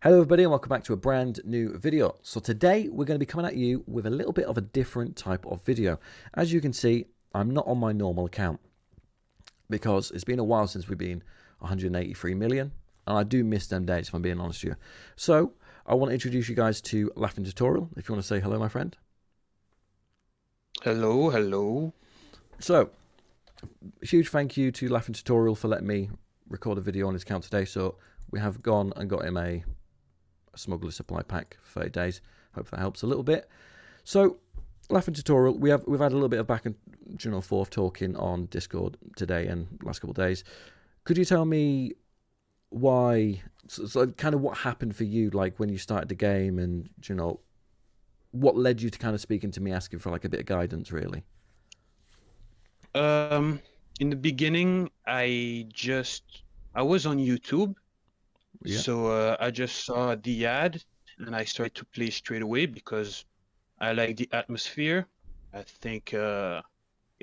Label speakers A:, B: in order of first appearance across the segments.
A: Hello everybody and welcome back to a brand new video. So today we're going to be coming at you with a little bit of a different type of video. As you can see, I'm not on my normal account because it's been a while since we've been 183 million and I do miss them days if I'm being honest with you. So I want to introduce you guys to Laughing Tutorial. If you want to say hello, my friend.
B: Hello, hello.
A: So a huge thank you to Laughing Tutorial for letting me record a video on his account today. So we have gone and got him a smuggler supply pack for 30 days. Hope that helps a little bit. So Laughing Tutorial, we've had a little bit of back and forth talking on Discord today and last couple of days. Could you tell me why, so kind of what happened for you, like when you started the game, and what led you to kind of speaking to me, asking for like a bit of guidance, really?
B: In the beginning, I was on YouTube,
A: Yeah,
B: so I just saw the ad and I started to play straight away because I like the atmosphere. I think it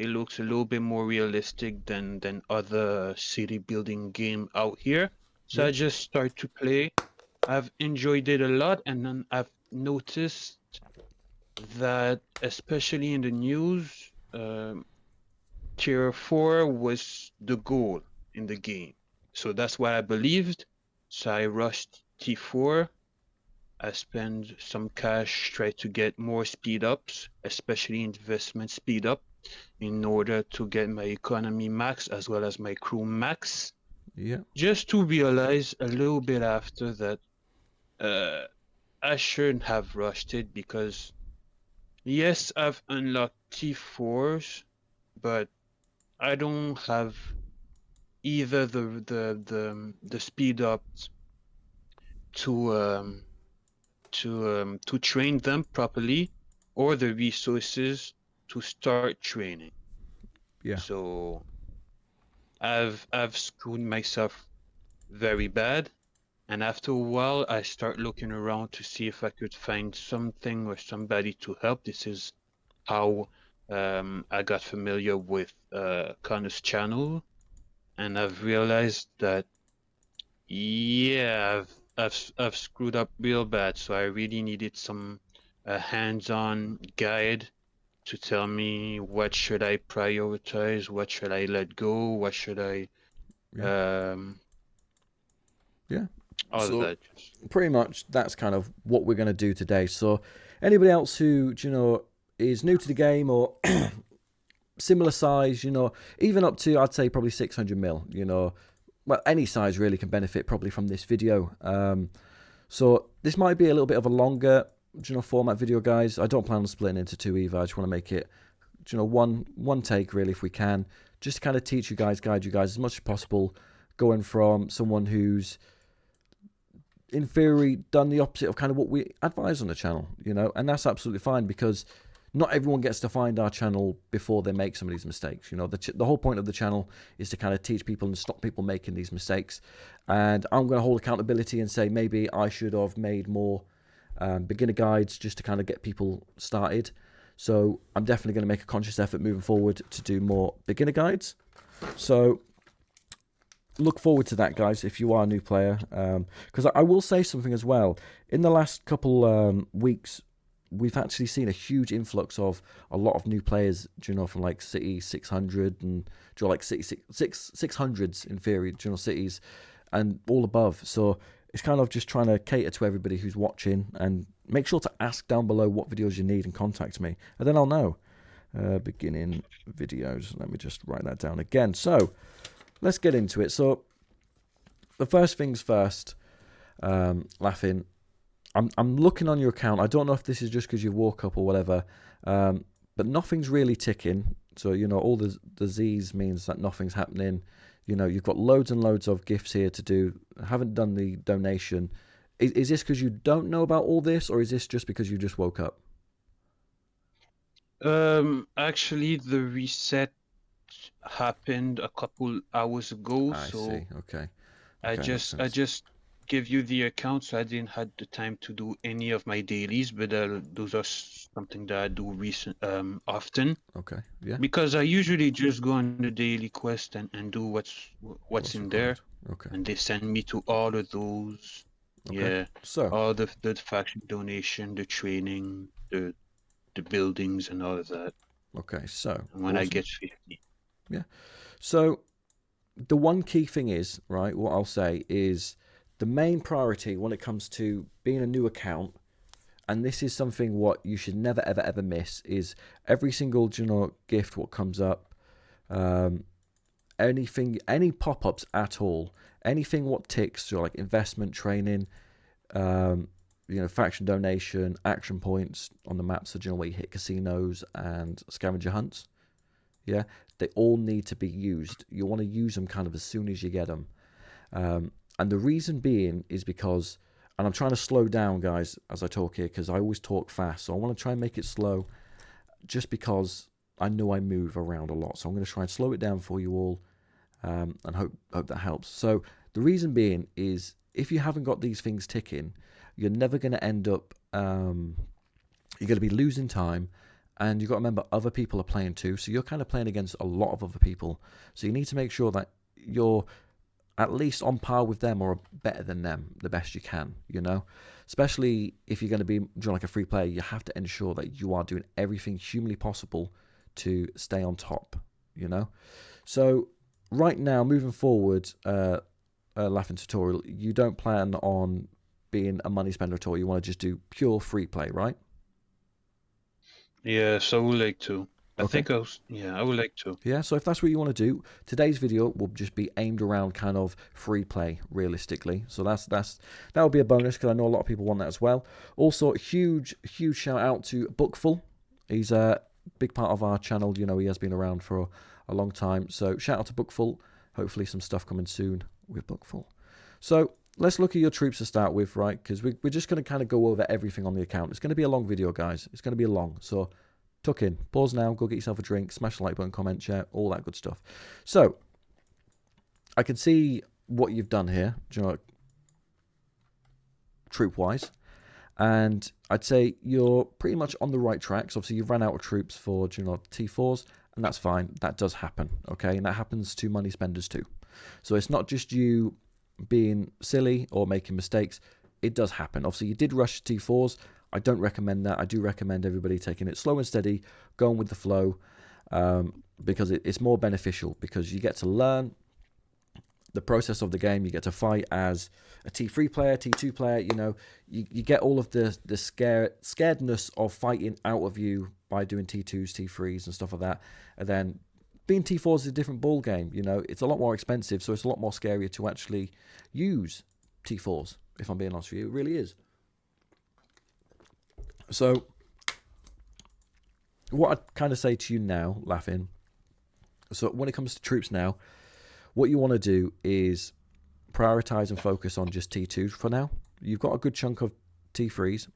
B: looks a little bit more realistic than other city building game out here. So
A: yeah,
B: I just started to play. I've enjoyed it a lot, and then I've noticed that especially in the news, Tier 4 was the goal in the game. So that's what I believed. So I rushed T4. I spent some cash, tried to get more speed ups, especially investment speed up, in order to get my economy max as well as my crew max.
A: yeah,
B: Just to realize a little bit after that uh, I shouldn't have rushed it because, yes, I've unlocked T4s, but I don't have either the speed up to to train them properly or the resources to start training.
A: yeah,
B: So I've screwed myself very bad. And after a while, I start looking around to see if I could find something or somebody to help. This is how I got familiar with Connor's channel, and I've realized that yeah, I've screwed up real bad, so I really needed some hands-on guide to tell me what should I prioritize, what should I let go, what should I
A: yeah,
B: um
A: yeah.
B: all of
A: So
B: that.
A: pretty much that's kind of what we're going to do today. So anybody else who is new to the game or similar size, even up to I'd say probably 600 mil, well, any size really can benefit probably from this video. So this might be a little bit of a longer format video, guys. I don't plan on splitting into two either. I just want to make it one take really, if we can, just to kind of teach you guys, guide you guys as much as possible, going from someone who's in theory done the opposite of kind of what we advise on the channel, and that's absolutely fine because not everyone gets to find our channel before they make some of these mistakes. The whole point of the channel is to kind of teach people and stop people making these mistakes. And I'm going to hold accountability and say maybe I should have made more beginner guides just to kind of get people started. So I'm definitely going to make a conscious effort moving forward to do more beginner guides. So look forward to that, guys, if you are a new player. Because I will say something as well. In the last couple weeks, we've actually seen a huge influx of a lot of new players, from like City 600 and like City 600s in theory, cities and all above. So it's kind of just trying to cater to everybody who's watching, and make sure to ask down below what videos you need and contact me, and then I'll know. Beginning videos. Let me just write that down again. So let's get into it. So the first things first, Laughing. I'm looking on your account. I don't know if this is just because you woke up or whatever, but nothing's really ticking. So all the Z's means that nothing's happening. You've got loads and loads of gifts here to do. I haven't done the donation. Is this because you don't know about all this, or is this just because you just woke up?
B: Actually, the reset happened a couple hours ago,
A: I
B: so
A: see. Okay.
B: I
A: Okay, makes
B: just I
A: sense.
B: just give you the account, so I didn't had the time to do any of my dailies, but those are something that I do often
A: Okay. Yeah.
B: because I usually just go on the daily quest and do what's
A: What's
B: in
A: required?
B: there,
A: Okay.
B: and they send me to all of those
A: Okay,
B: Yeah.
A: so
B: All the faction donation, the training, the buildings and all of that.
A: okay, so
B: And when I
A: awesome.
B: get 50.
A: Yeah. So the one key thing is, right, what I'll say is the main priority when it comes to being a new account, and this is something what you should never ever ever miss, is every single gift what comes up, anything, any pop-ups at all, anything what ticks, so like investment, training, faction donation, action points on the map, so where you hit casinos and scavenger hunts. Yeah, they all need to be used. You want to use them kind of as soon as you get them. And the reason being is because, and I'm trying to slow down, guys, as I talk here, because I always talk fast. So I want to try and make it slow just because I know I move around a lot. So I'm going to try and slow it down for you all, and hope that helps. So the reason being is if you haven't got these things ticking, you're never going to end up, you're going to be losing time. And you've got to remember, other people are playing too. So you're kind of playing against a lot of other people. So you need to make sure that you're at least on par with them or better than them the best you can, Especially if you're going to be like a free player, you have to ensure that you are doing everything humanly possible to stay on top, So right now, moving forward, Laughing Tutorial, you don't plan on being a money spender at all. You want to just do pure free play, right?
B: Yeah, so I would like to.
A: Okay.
B: I would like to.
A: Yeah, so if that's what you want to do, today's video will just be aimed around kind of free play, realistically. So that would be a bonus because I know a lot of people want that as well. Also, huge shout out to Bookful. He's a big part of our channel. He has been around for a long time. So shout out to Bookful. Hopefully some stuff coming soon with Bookful. So let's look at your troops to start with, right? Because we're just going to kind of go over everything on the account. It's going to be a long video, guys. It's going to be long. So tuck in, pause now, go get yourself a drink, smash the like button, comment, share, all that good stuff. So I can see what you've done here, troop-wise, and I'd say you're pretty much on the right tracks. Obviously, you've run out of troops for T4s, and that's fine. That does happen, okay? And that happens to money spenders too. So it's not just you being silly or making mistakes. It does happen. Obviously, you did rush T4s. I don't recommend that. I do recommend everybody taking it slow and steady, going with the flow, because it's more beneficial because you get to learn the process of the game. You get to fight as a T3 player, T2 player. You get all of the scaredness of fighting out of you by doing T2s, T3s, and stuff like that. And then being T4s is a different ball game. It's a lot more expensive, so it's a lot more scarier to actually use T4s. If I'm being honest with you, it really is. So, what I'd kind of say to you now, Laughing, so when it comes to troops now, what you want to do is prioritize and focus on just T2s for now. You've got a good chunk of T3s.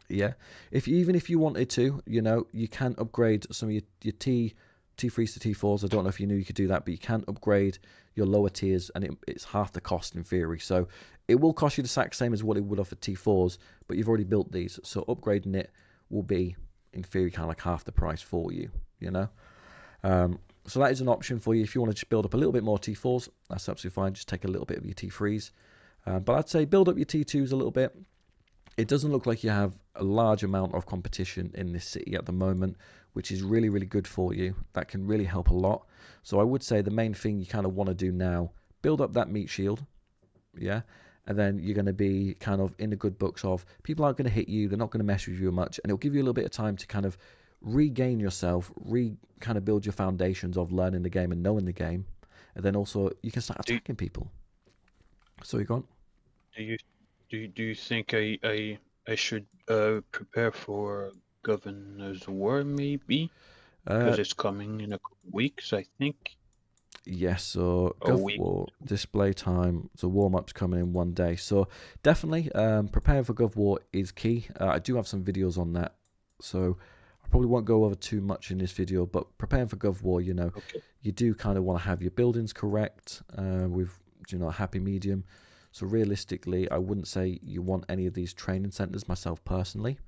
A: Yeah. Even if you wanted to, you can upgrade some of your T3s to T4s. I don't know if you knew you could do that, but you can upgrade your lower tiers, and it's half the cost in theory. So it will cost you the exact same as what it would have for T4s, but you've already built these. So upgrading it will be, in theory, kind of like half the price for you, So that is an option for you. If you want to just build up a little bit more T4s, that's absolutely fine. Just take a little bit of your T3s. But I'd say build up your T2s a little bit. It doesn't look like you have a large amount of competition in this city at the moment, which is really, really good for you. That can really help a lot. So I would say the main thing you kind of want to do now, build up that meat shield, yeah? And then you're going to be kind of in the good books of people aren't going to hit you, they're not going to mess with you much, and it'll give you a little bit of time to kind of regain yourself, kind of build your foundations of learning the game and knowing the game, and then also you can start attacking people. So you gone?
B: Do you think I should prepare for Governor's War maybe? Because it's coming in a couple weeks, I think.
A: Yes, so
B: A
A: Gov
B: week.
A: War display time, so warm-up's coming in one day. So definitely preparing for Gov War is key. I do have some videos on that, so I probably won't go over too much in this video, but preparing for Gov War,
B: Okay.
A: you do kind of want to have your buildings correct with, a happy medium. So realistically, I wouldn't say you want any of these training centers myself personally.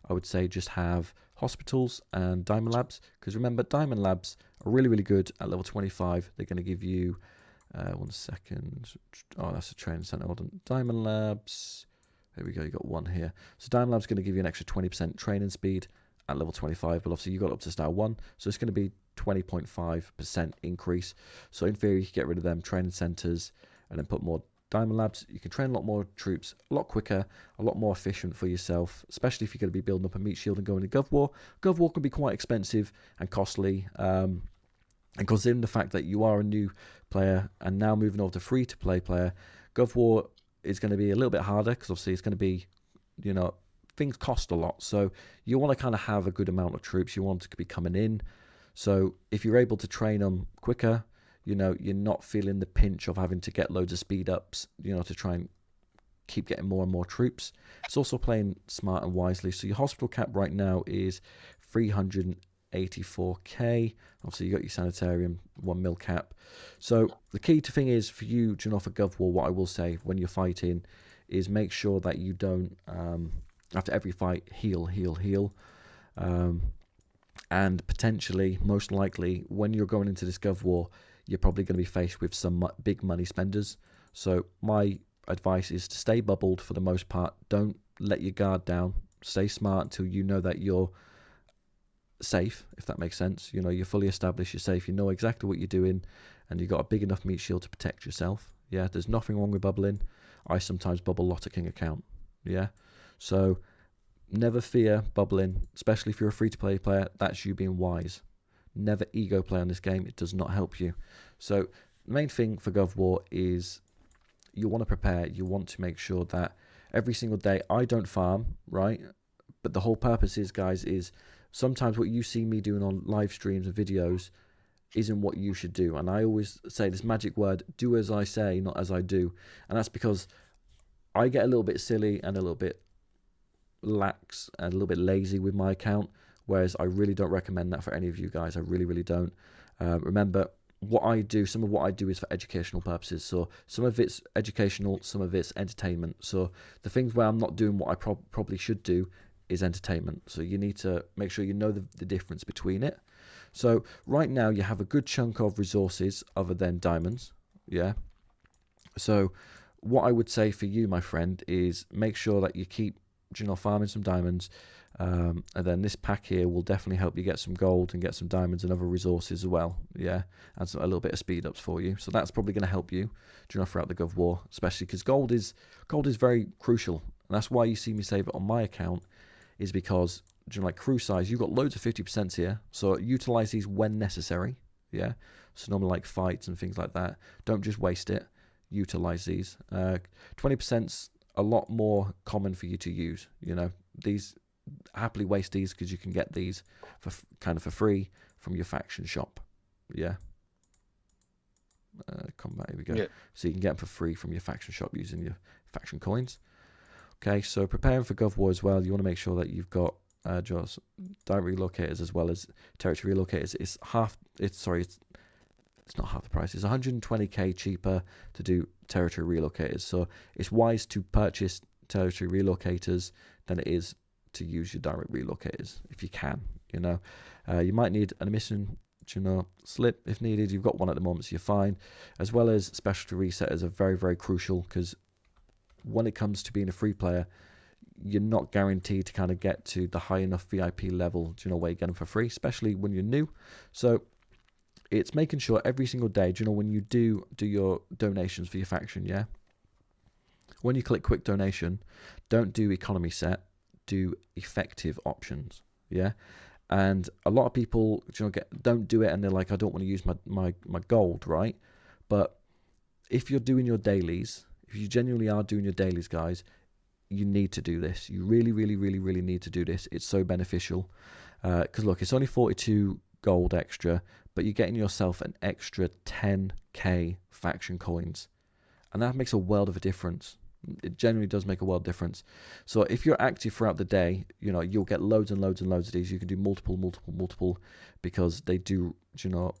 A: I would say just have hospitals and diamond labs, because remember, diamond labs are really, really good at level 25. They're going to give you, 1 second. Oh, that's a training center. Hold on. Diamond labs. Here we go, you got 1 here. So Diamond Lab's going to give you an extra 20% training speed at level 25, but obviously you got up to star 1, so it's going to be 20.5% increase. So in theory, you can get rid of them training centers and then put more Diamond Labs. You can train a lot more troops, a lot quicker, a lot more efficient for yourself, especially if you're going to be building up a meat shield and going to Gov War. Gov War can be quite expensive and costly, and considering the fact that you are a new player and now moving over to free-to-play player, Gov War is going to be a little bit harder because obviously it's going to be, you know, things cost a lot. So you want to kind of have a good amount of troops. You want to be coming in. So if you're able to train them quicker, you know, you're not feeling the pinch of having to get loads of speed ups, you know, to try and keep getting more and more troops. It's also playing smart and wisely. So your hospital cap right now is 384k. Obviously you got your sanitarium 1 mil cap. So the key to thing is for you, you know, for Gov War, what I will say when you're fighting is make sure that you don't after every fight heal. And potentially, most likely, when you're going into this Gov War, you're probably going to be faced with some big money spenders. So my advice is to stay bubbled for the most part. Don't let your guard down. Stay smart until you know that you're safe, if that makes sense. You know, you're fully established, you're safe, you know exactly what you're doing, and you've got a big enough meat shield to protect yourself. Yeah, there's nothing wrong with bubbling. I sometimes bubble a lot of King account. Yeah, so never fear bubbling, especially if you're a free-to-play player. That's you being wise. Never ego play on this game. It does not help you. So the main thing for Gov War is you want to prepare. You want to make sure that every single day, I don't farm, right? But the whole purpose is, guys, is sometimes what you see me doing on live streams and videos isn't what you should do. And I always say this magic word, do as I say, not as I do. And that's because I get a little bit silly and a little bit lax and a little bit lazy with my account, whereas I really don't recommend that for any of you guys. I really don't. Remember, what I do, some of what I do is for educational purposes. So some of it's educational, some of it's entertainment. So the things where I'm not doing what I probably should do is entertainment. So you need to make sure you know the difference between it. So right now you have a good chunk of resources other than diamonds. Yeah. So what I would say for you, my friend, is make sure that you keep, you know, farming some diamonds, and then this pack here will definitely help you get some gold and get some diamonds and other resources as well. Yeah, and a little bit of speed ups for you. So that's probably going to help you, you know, throughout the Gov War, especially because gold is very crucial, and that's why you see me save it on my account, is because, you know, like crew size, you've got loads of 50% here, so utilize these when necessary. Yeah, so normally like fights and things like that, don't just waste it. Utilize these. 20%'s a lot more common for you to use. You know, these, happily waste these because you can get these for kind of for free from your faction shop. Yeah. Combat, here we go. Yeah. So you can get them for free from your faction shop using your faction coins. Okay, so preparing for Gov War as well, you want to make sure that you've got just direct relocators as well as territory relocators. It's not half the price. It's 120k cheaper to do territory relocators. So it's wise to purchase territory relocators than it is to use your direct relocators if you can. You know, you might need an emission, you know, slip if needed. You've got one at the moment, so you're fine. As well as specialty resetters are very crucial, because when it comes to being a free player, you're not guaranteed to kind of get to the high enough VIP level, you know, where you get them for free, especially when you're new. So it's making sure every single day, you know, when you do your donations for your faction, yeah, when you click quick donation, don't do economy set, do effective options. Yeah. And a lot of people, you know, don't do it, and they're like, I don't want to use my gold, right? But if you're doing your dailies, if you genuinely are doing your dailies, guys, you need to do this. You really need to do this. It's so beneficial. Because look, it's only 42 gold extra, but you're getting yourself an extra 10k faction coins, and that makes a world of a difference. It generally does make a world difference. So if you're active throughout the day, you know, you'll get loads and loads of these. You can do multiple, because they do, you know,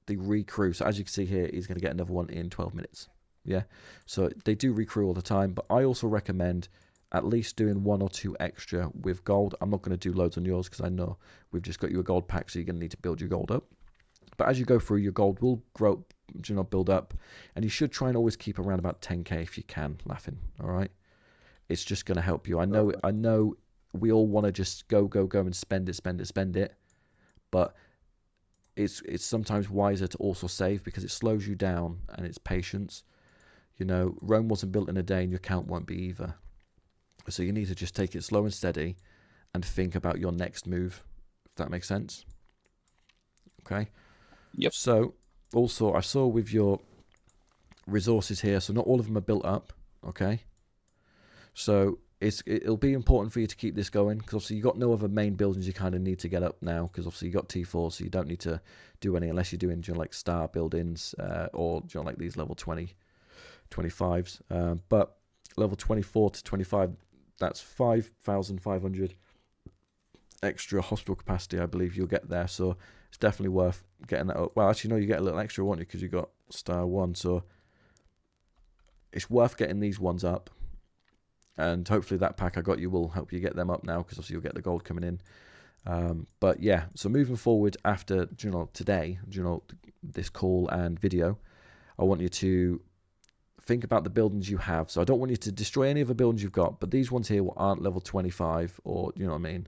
A: they recrew. So as you can see here, he's going to get another one in 12 minutes. Yeah, so they do recrew all the time, but I also recommend at least doing 1 or 2 extra with gold. I'm not going to do loads on yours because I know we've just got you a gold pack, so you're going to need to build your gold up. But as you go through, your gold will grow, you know, build up, and you should try and always keep around about 10k if you can, laughing. All right, it's just going to help you. I know we all want to just go and spend it, but it's sometimes wiser to also save, because it slows you down and it's patience. You know, Rome wasn't built in a day, and your account won't be either. So you need to just take it slow and steady and think about your next move, if that makes sense. Okay.
B: Yep.
A: So also, I saw with your resources here, so not all of them are built up. Okay. So it'll be important for you to keep this going, because obviously you got no other main buildings you kind of need to get up now, because obviously you got T4, so you don't need to do any unless you're doing, you know, like star buildings or, you know, like these level 20, 25s. But level 24 to 25, that's 5,500 extra hospital capacity, I believe you'll get there. So it's definitely worth getting that up. Well, actually, no, you get a little extra, won't you, because you got star 1. So it's worth getting these ones up. And hopefully that pack I got you will help you get them up now, because obviously you'll get the gold coming in. But yeah, so moving forward after, you know, today, you know, this call and video, I want you to think about the buildings you have. So I don't want you to destroy any of the buildings you've got, but these ones here aren't level 25, or, you know what I mean?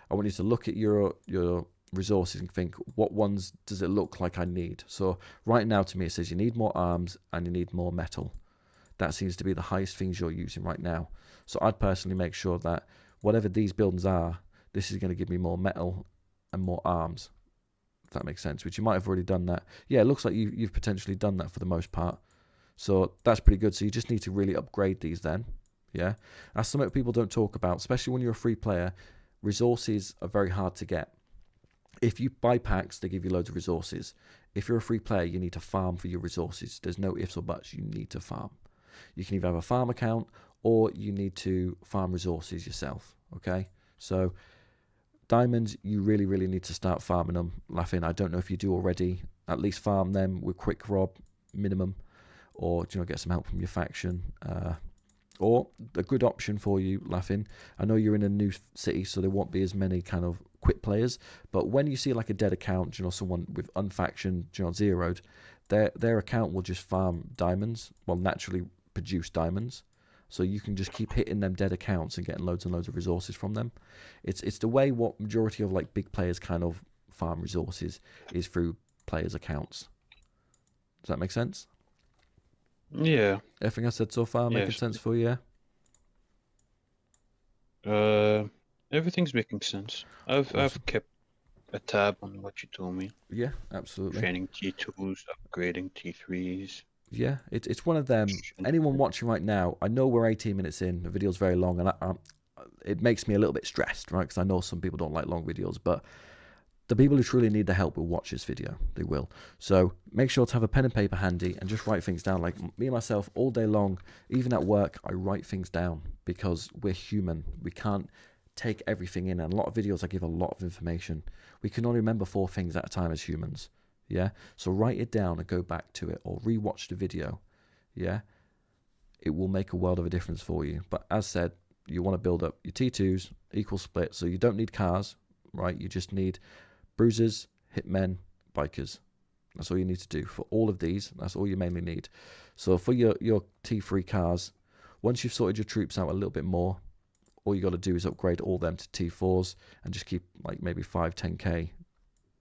A: I want you to look at your resources and think, what ones does it look like I need? So right now to me it says you need more arms and you need more metal. That seems to be the highest things you're using right now. So I'd personally make sure that whatever these buildings are, this is going to give me more metal and more arms, if that makes sense, which you might have already done that. Yeah, it looks like you've potentially done that for the most part. So that's pretty good. So you just need to really upgrade these then. Yeah, that's something people don't talk about, especially when you're a free player. Resources are very hard to get. If you buy packs, they give you loads of resources. If you're a free player, you need to farm for your resources. There's no ifs or buts. You need to farm. You can either have a farm account or you need to farm resources yourself. Okay, so diamonds, you really, really need to start farming them. Laughing, I don't know if you do already. At least farm them with quick rob minimum, or, you know, get some help from your faction. Or a good option for you, Laughing, I know you're in a new city, so there won't be as many kind of quit players, but when you see like a dead account, you know, someone with unfactioned, you know, zeroed, their account will just farm diamonds, well, naturally produce diamonds, so you can just keep hitting them dead accounts and getting loads and loads of resources from them. It's the way what majority of like big players kind of farm resources is through players' accounts. Does that make sense?
B: Yeah.
A: Everything I said so far making
B: Yes.
A: sense for you?
B: Everything's making sense.
A: Awesome.
B: I've kept a tab on what you told me.
A: Yeah, absolutely.
B: Training T2s, upgrading T3s.
A: Yeah, it's one of them. Anyone watching right now, I know we're 18 minutes in. The video's very long, and it makes me a little bit stressed, right? Because I know some people don't like long videos, but the people who truly need the help will watch this video. They will. So make sure to have a pen and paper handy and just write things down. Like me and myself, all day long, even at work, I write things down because we're human. We can't take everything in. And a lot of videos, I give a lot of information. We can only remember 4 things at a time as humans. Yeah. So write it down and go back to it, or rewatch the video. Yeah. It will make a world of a difference for you. But as said, you want to build up your T2s, equal split. So you don't need cars, right? You just need bruisers, hitmen, bikers. That's all you need to do for all of these. That's all you mainly need. So for your T3 cars, once you've sorted your troops out a little bit more, all you got to do is upgrade all them to T4s and just keep like maybe 5-10k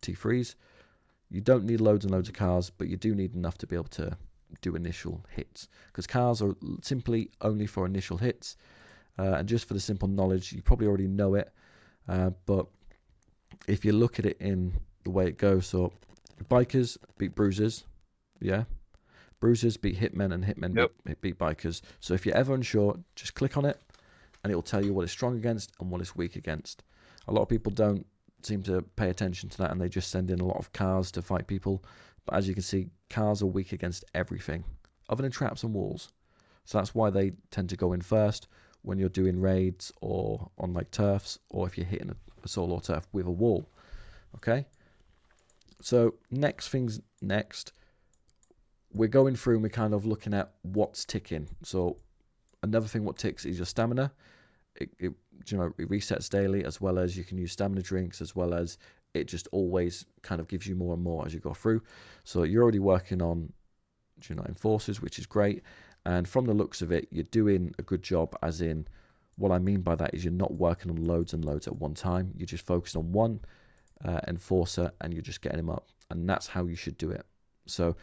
A: T3s. You don't need loads and loads of cars, but you do need enough to be able to do initial hits, because cars are simply only for initial hits. And just for the simple knowledge, you probably already know it, but if you look at it in the way it goes, so bikers beat bruisers, yeah, bruisers beat hitmen, and hitmen beat bikers. So if you're ever unsure, just click on it and it will tell you what it's strong against and what it's weak against. A lot of people don't seem to pay attention to that, and they just send in a lot of cars to fight people, but as you can see, cars are weak against everything other than traps and walls. So that's why they tend to go in first when you're doing raids or on like turfs, or if you're hitting a solo turf with a wall. Okay, so next, we're going through and we're kind of looking at what's ticking. So another thing what ticks is your stamina. It resets daily, as well as you can use stamina drinks, as well as it just always kind of gives you more and more as you go through. So you're already working on enforcers, which is great, and from the looks of it, you're doing a good job, as in what I mean by that is you're not working on loads and loads at one time. You're just focused on one enforcer and you're just getting him up. And that's how you should do it. So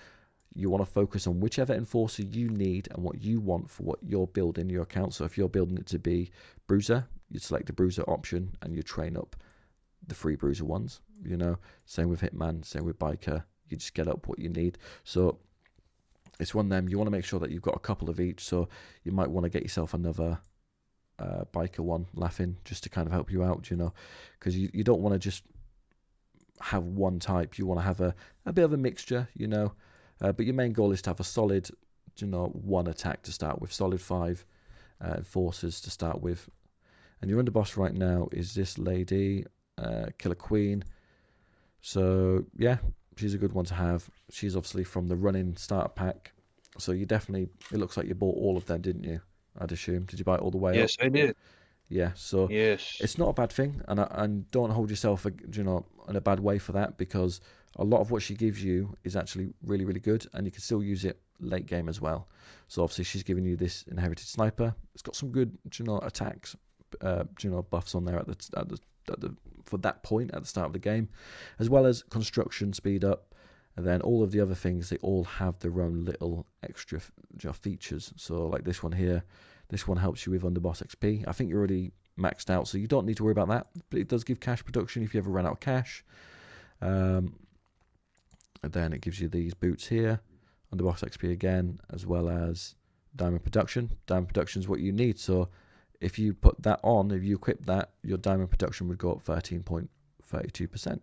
A: you want to focus on whichever enforcer you need and what you want for what you're building your account. So if you're building it to be bruiser, you select the bruiser option and you train up the free bruiser ones. You know, same with hitman, same with biker. You just get up what you need. So it's one of them. You want to make sure that you've got a couple of each. So you might want to get yourself another biker one, laughing, just to kind of help you out, you know, because you don't want to just have one type. You want to have a bit of a mixture, you know, but your main goal is to have a solid, you know, one attack to start with, solid 5 enforcers to start with. And your underboss right now is this lady, Killer Queen. So yeah, she's a good one to have. She's obviously from the running starter pack, so you definitely, it looks like you bought all of them, didn't you? I'd assume. Did you buy it all the way up?
B: Yes, I did.
A: Yeah, so
B: Yes.
A: it's not a bad thing, and don't hold yourself, you know, in a bad way for that, because a lot of what she gives you is actually really, really good, and you can still use it late game as well. So obviously she's giving you this inherited sniper. It's got some good, you know, attacks, you know, buffs on there at the for that point at the start of the game, as well as construction speed up, and then all of the other things. They all have their own little extra, you know, features. So like this one here. This one helps you with underboss XP. I think you're already maxed out, so you don't need to worry about that. But it does give cash production if you ever run out of cash. And then it gives you these boots here, underboss XP again, as well as diamond production. Diamond production is what you need. So if you put that on, if you equip that, your diamond production would go up 13.32%. Does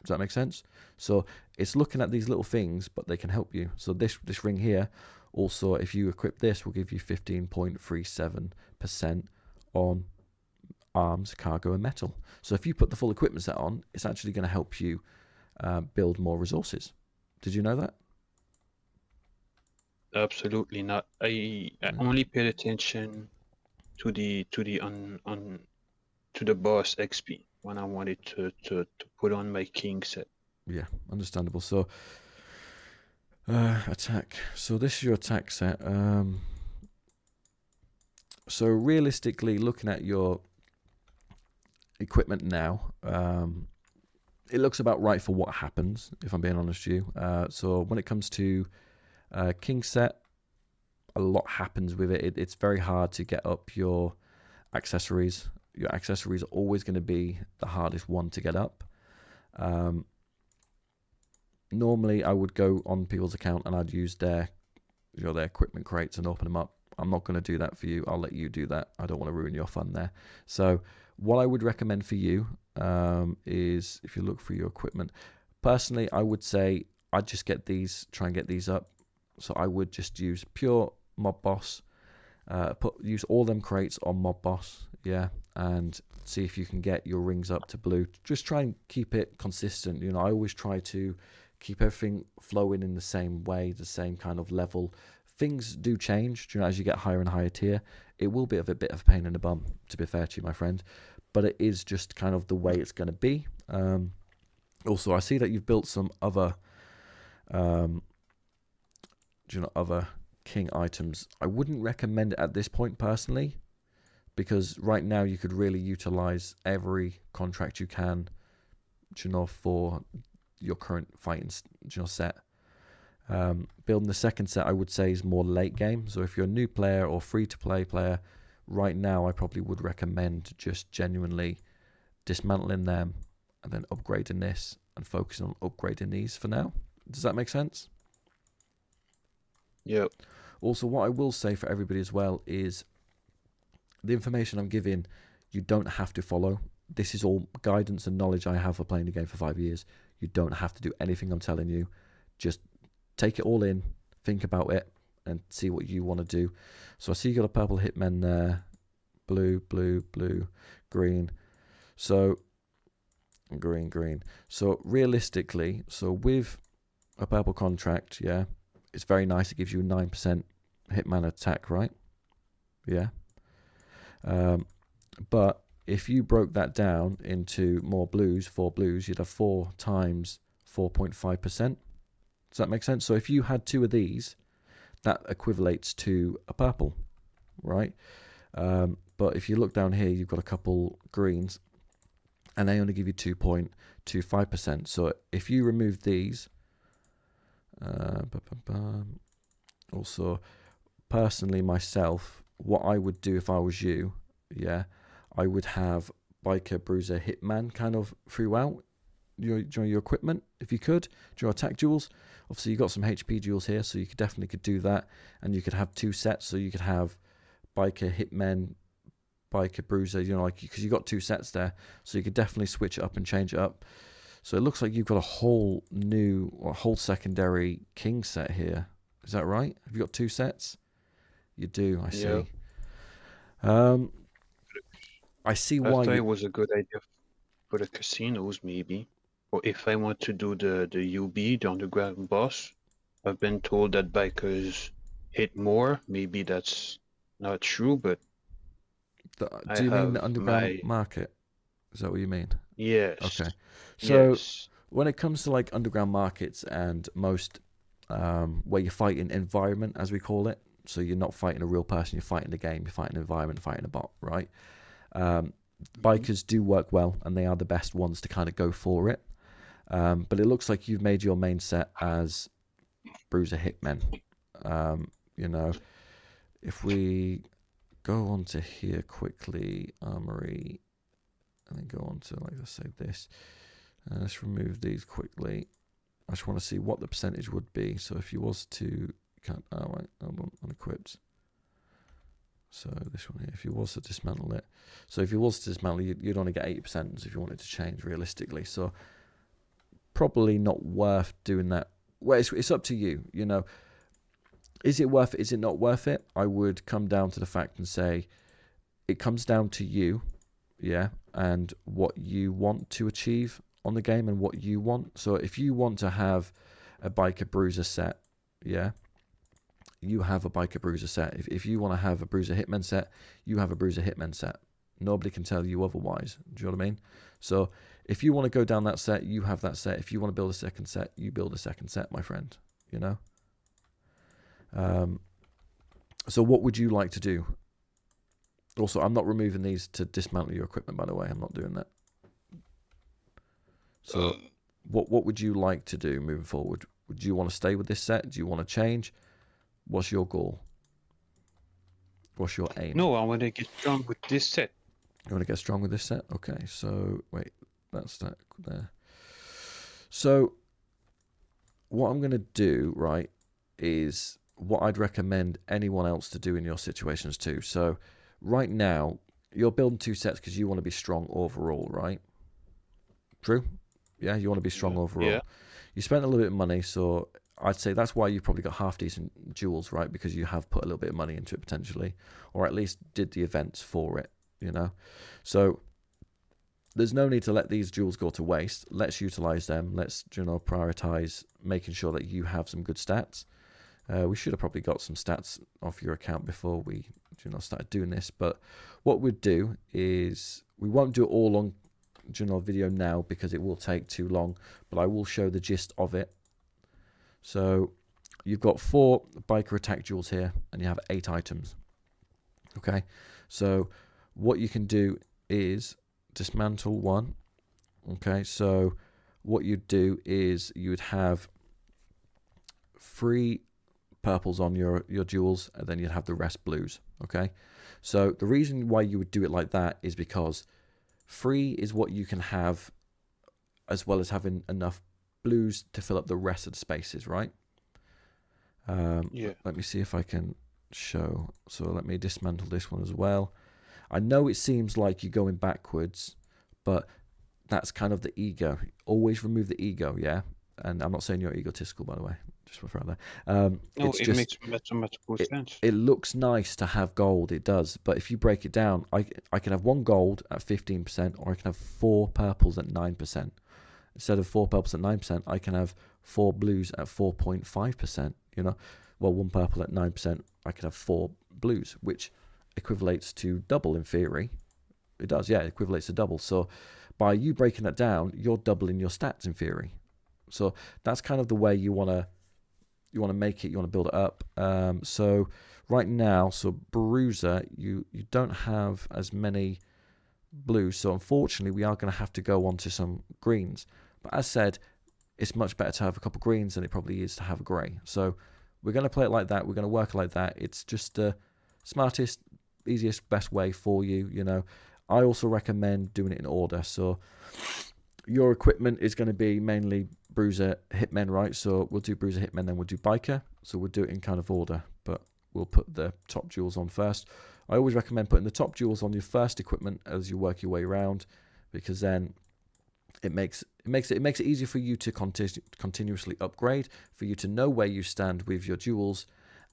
A: that make sense? So it's looking at these little things, but they can help you. So this ring here, also, if you equip this, will give you 15.37% on arms, cargo, and metal. So if you put the full equipment set on, it's actually going to help you build more resources. Did you know that?
B: Absolutely not. I only paid attention to the boss XP when I wanted to put on my king set.
A: Yeah, understandable. So attack. So this is your attack set. So realistically, looking at your equipment now, it looks about right for what happens, if I'm being honest with you. So when it comes to king set, a lot happens with it. It's very hard to get up your accessories. Your accessories are always going to be the hardest one to get up. Normally, I would go on people's account and I'd use their equipment crates and open them up. I'm not going to do that for you. I'll let you do that. I don't want to ruin your fun there. So what I would recommend for you is, if you look for your equipment, personally, I would say I'd just get these, try and get these up. So I would just use pure mob boss, use all them crates on mob boss, yeah, and see if you can get your rings up to blue. Just try and keep it consistent. You know, I always try to keep everything flowing in the same way, the same kind of level. Things do change, you know, as you get higher and higher tier. It will be a bit of a pain in the bum, to be fair to you, my friend, but it is just kind of the way it's going to be. Also, I see that you've built some other, other king items. I wouldn't recommend it at this point personally, because right now you could really utilize every contract you can, you know, for your current fighting, you know, set. Building the second set, I would say, is more late game. So if you're a new player or free-to-play player, right now I probably would recommend just genuinely dismantling them and then upgrading this and focusing on upgrading these for now. Does that make sense?
B: Yep.
A: Also, what I will say for everybody as well is the information I'm giving, you don't have to follow. This is all guidance and knowledge I have for playing the game for 5 years. You don't have to do anything I'm telling you. Just take it all in, think about it, and see what you want to do. So I see you got a purple hitman there. Blue, blue, blue, green. So, green, green. So realistically, so with a purple contract, yeah, it's very nice. It gives you 9% hitman attack, right? Yeah. But if you broke that down into more blues, 4 blues, you'd have 4 times 4.5%. Does that make sense? So if you had 2 of these, that equivalates to a purple, right? But if you look down here, you've got a couple greens, and they only give you 2.25%. So if you remove these, also, personally myself, what I would do if I was you, yeah, I would have Biker, Bruiser, Hitman kind of throughout your equipment, if you could, your attack jewels. Obviously, you got some HP jewels here, so you could do that, and you could have 2 sets, so you could have Biker, Hitman, Biker, Bruiser, because you got 2 sets there, so you could definitely switch it up and change it up. So it looks like you've got a whole secondary king set here. Is that right? Have you got 2 sets? You do, I see. I see why.
B: I thought it was a good idea for the casinos, maybe. Or if I want to do the UB, the underground boss, I've been told that bikers hit more. Maybe that's not true, but
A: Do you mean the underground market? Is that what you mean?
B: Yes.
A: Okay. So
B: yes.
A: When it comes to like underground markets and most where you're fighting environment, as we call it, so you're not fighting a real person, you're fighting the game, you're fighting an environment, fighting a bot, right? Bikers do work well, and they are the best ones to kind of go for it. But it looks like you've made your main set as Bruiser Hitmen. If we go on to here quickly, Armory, and then go on to, like, let's say this. Let's remove these quickly. I just want to see what the percentage would be. So if you was to, unequipped. So this one here, if you was to dismantle it. So if you was to dismantle, you'd only get 80% if you wanted to change realistically. So probably not worth doing that. Well, it's up to you, Is it worth it? Is it not worth it? I would come down to the fact and say it comes down to you, yeah, and what you want to achieve on the game and what you want. So if you want to have a Biker Bruiser set, yeah, you have a Biker Bruiser set. If you want to have a Bruiser Hitman set, you have a Bruiser Hitman set. Nobody can tell you otherwise. Do you know what I mean? So if you want to go down that set, you have that set. If you want to build a second set, you build a second set, my friend. So what would you like to do? Also, I'm not removing these to dismantle your equipment, by the way. I'm not doing that. So what would you like to do moving forward? Would you want to stay with this set? Do you want to change? What's your goal? What's your aim?
B: No, I want to get strong with this set.
A: You want to get strong with this set? Okay, so wait, that's that there. So what I'm going to do, right, is what I'd recommend anyone else to do in your situations too. So right now, you're building 2 sets because you want to be strong overall, right? True? Yeah, you want to be strong overall.
B: Yeah.
A: You spent a little bit of money, so I'd say that's why you've probably got half decent jewels, right? Because you have put a little bit of money into it potentially, or at least did the events for it, So there's no need to let these jewels go to waste. Let's utilize them. Let's, prioritize making sure that you have some good stats. We should have probably got some stats off your account before we, started doing this. But what we'd do is we won't do it all on video now because it will take too long. But I will show the gist of it. So you've got 4 Biker attack jewels here, and you have 8 items. Okay, so what you can do is dismantle 1. Okay, so what you'd do is you would have 3 purples on your jewels, and then you'd have the rest blues. Okay, so the reason why you would do it like that is because 3 is what you can have, as well as having enough blues to fill up the rest of the spaces, right?
B: Yeah.
A: Let me see if I can show. So let me dismantle this one as well. I know it seems like you're going backwards, but that's kind of the ego. Always remove the ego, yeah? And I'm not saying you're egotistical, by the way. Just for that.
B: No, it makes mathematical sense.
A: It looks nice to have gold, it does. But if you break it down, I can have 1 gold at 15%, or I can have 4 purples at 9%. Instead of 4 purples at 9%, I can have 4 blues at 4.5%. Well, 1 purple at 9%, I can have 4 blues, which equivalates to double in theory. It does, yeah, it equivalates to double. So by you breaking that down, you're doubling your stats in theory. So that's kind of the way you want to make it. You want to build it up. So right now, so Bruiser, you don't have as many blues, so unfortunately we are going to have to go on to some greens. But as said, it's much better to have a couple greens than it probably is to have a grey. So we're going to play it like that. We're going to work like that. It's just the smartest, easiest, best way for you, you know. I also recommend doing it in order. So your equipment is going to be mainly Bruiser, Hitmen, right? So we'll do Bruiser, Hitmen, then we'll do Biker. So we'll do it in kind of order, but we'll put the top jewels on first. I always recommend putting the top jewels on your first equipment as you work your way around, because then it makes it easier for you to continuously upgrade, for you to know where you stand with your jewels,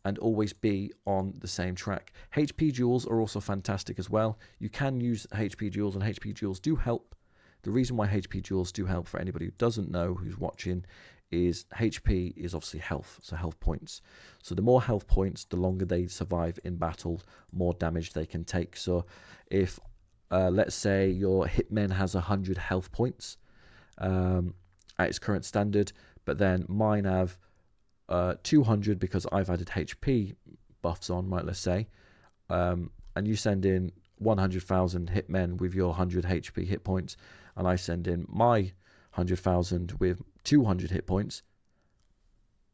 A: and always be on the same track. HP jewels are also fantastic as well. You can use HP jewels, and HP jewels do help. The reason why HP jewels do help, for anybody who doesn't know, who's watching, is HP is obviously health, so health points. So the more health points, the longer they survive in battle, more damage they can take. So if let's say your Hitman has 100 health points at its current standard, but then mine have 200 because I've added HP buffs on, right, let's say, and you send in 100,000 Hitmen with your 100 HP hit points, and I send in my 100,000 with 200 hit points,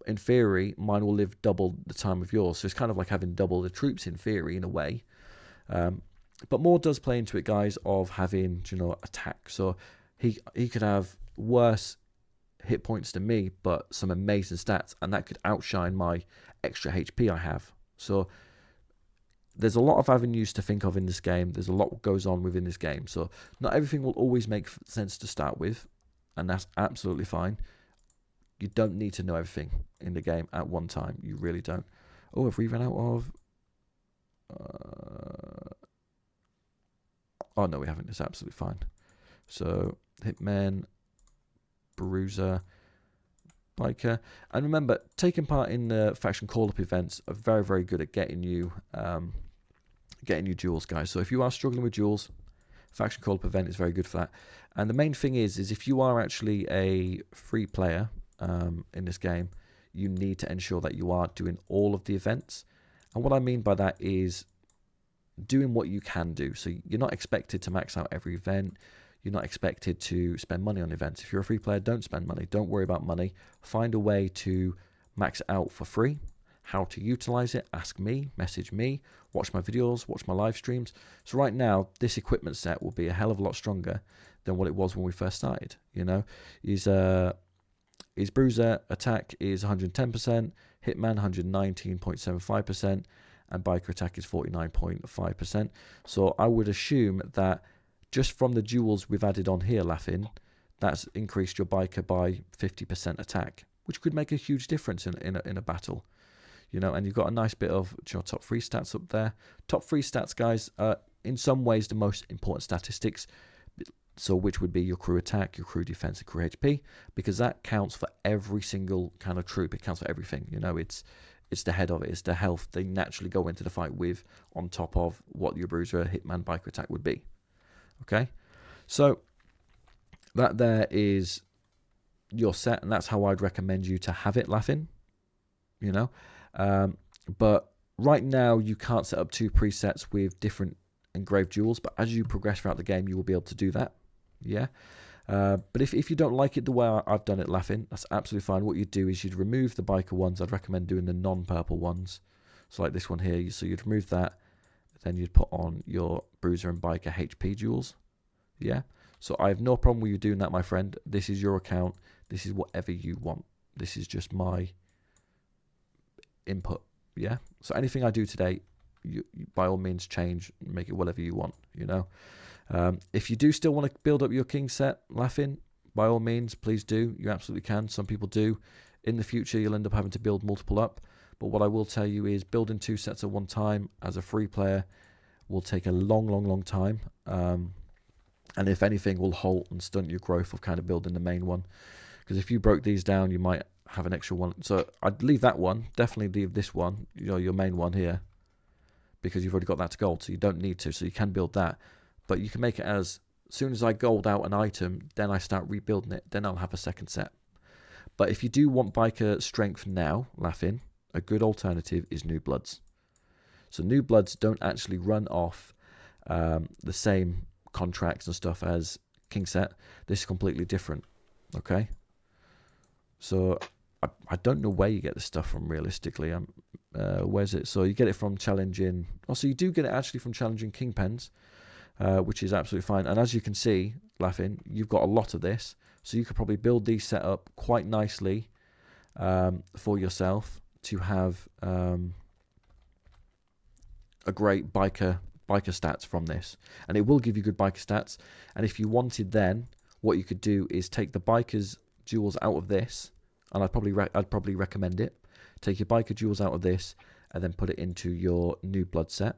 A: in theory, mine will live double the time of yours. So it's kind of like having double the troops in theory, in a way. But more does play into it, guys, of having, you know, attack. So he could have worse hit points than me, but some amazing stats, and that could outshine my extra HP I have. So there's a lot of avenues to think of in this game. There's a lot that goes on within this game. So not everything will always make sense to start with, and that's absolutely fine. You don't need to know everything in the game at one time. You really don't. Oh, have we run out of... Oh, no, we haven't. It's absolutely fine. So, Hitman, Bruiser, Biker. And remember, taking part in the faction call-up events are very, very good at getting you jewels, guys. So if you are struggling with jewels, faction call-up event is very good for that. And the main thing is if you are actually a free player in this game, you need to ensure that you are doing all of the events. And what I mean by that is doing what you can do. So you're not expected to max out every event. You're not expected to spend money on events. If you're a free player, don't spend money. Don't worry about money. Find a way to max it out for free. How to utilize it, ask me, message me, watch my videos, watch my live streams. So right now, this equipment set will be a hell of a lot stronger than what it was when we first started. You know, his Bruiser attack is 110%, Hitman 119.75%, and Biker attack is 49.5%. So I would assume that just from the jewels we've added on here, Laughing, that's increased your Biker by 50% attack, which could make a huge difference in a battle. You know, and you've got a nice bit of your top 3 stats up there. Top 3 stats, guys, are in some ways the most important statistics. So which would be your crew attack, your crew defense, and crew HP, because that counts for every single kind of troop. It counts for everything. You know, it's the head of it. It's the health they naturally go into the fight with, on top of what your Bruiser, Hitman, Biker attack would be. Okay, so that there is your set, and that's how I'd recommend you to have it, Laughing. You know. But right now you can't set up 2 presets with different engraved jewels, but as you progress throughout the game you will be able to do that. Yeah. But if you don't like it the way I've done it, Laughing, that's absolutely fine. What you'd do is you'd remove the Biker ones. I'd recommend doing the non-purple ones, so like this one here. So you'd remove that, then you'd put on your Bruiser and Biker HP jewels. Yeah. So I have no problem with you doing that, my friend. This is your account. This is whatever you want. This is just my input. Yeah, so anything I do today, you by all means change, make it whatever you want. You know, if you do still want to build up your king set, Laughing, by all means, please do. You absolutely can. Some people do. In the future, you'll end up having to build multiple up. But what I will tell you is building 2 sets at one time as a free player will take a long time. And if anything, will halt and stunt your growth of kind of building the main one. Because if you broke these down, you might have an extra one. So I'd leave that one. Definitely leave this one, you know, your main one here, because you've already got that to gold, so you don't need to. So you can build that, but you can make it as soon as I gold out an item, then I start rebuilding it. Then I'll have a second set. But if you do want Biker strength now, Laughing, a good alternative is New Bloods. So new bloods don't actually run off the same contracts and stuff as king set. This is completely different. Okay, so I don't know where you get this stuff from realistically. Where's it? So you get it from challenging. Also, you do get it actually from challenging king pens, which is absolutely fine. And as you can see, Laughing, you've got a lot of this, so you could probably build these set up quite nicely for yourself to have a great biker stats from this, and it will give you good biker stats. And if you wanted, then what you could do is take the bikers jewels out of this, and I'd probably recommend it. Take your biker jewels out of this and then put it into your new blood set.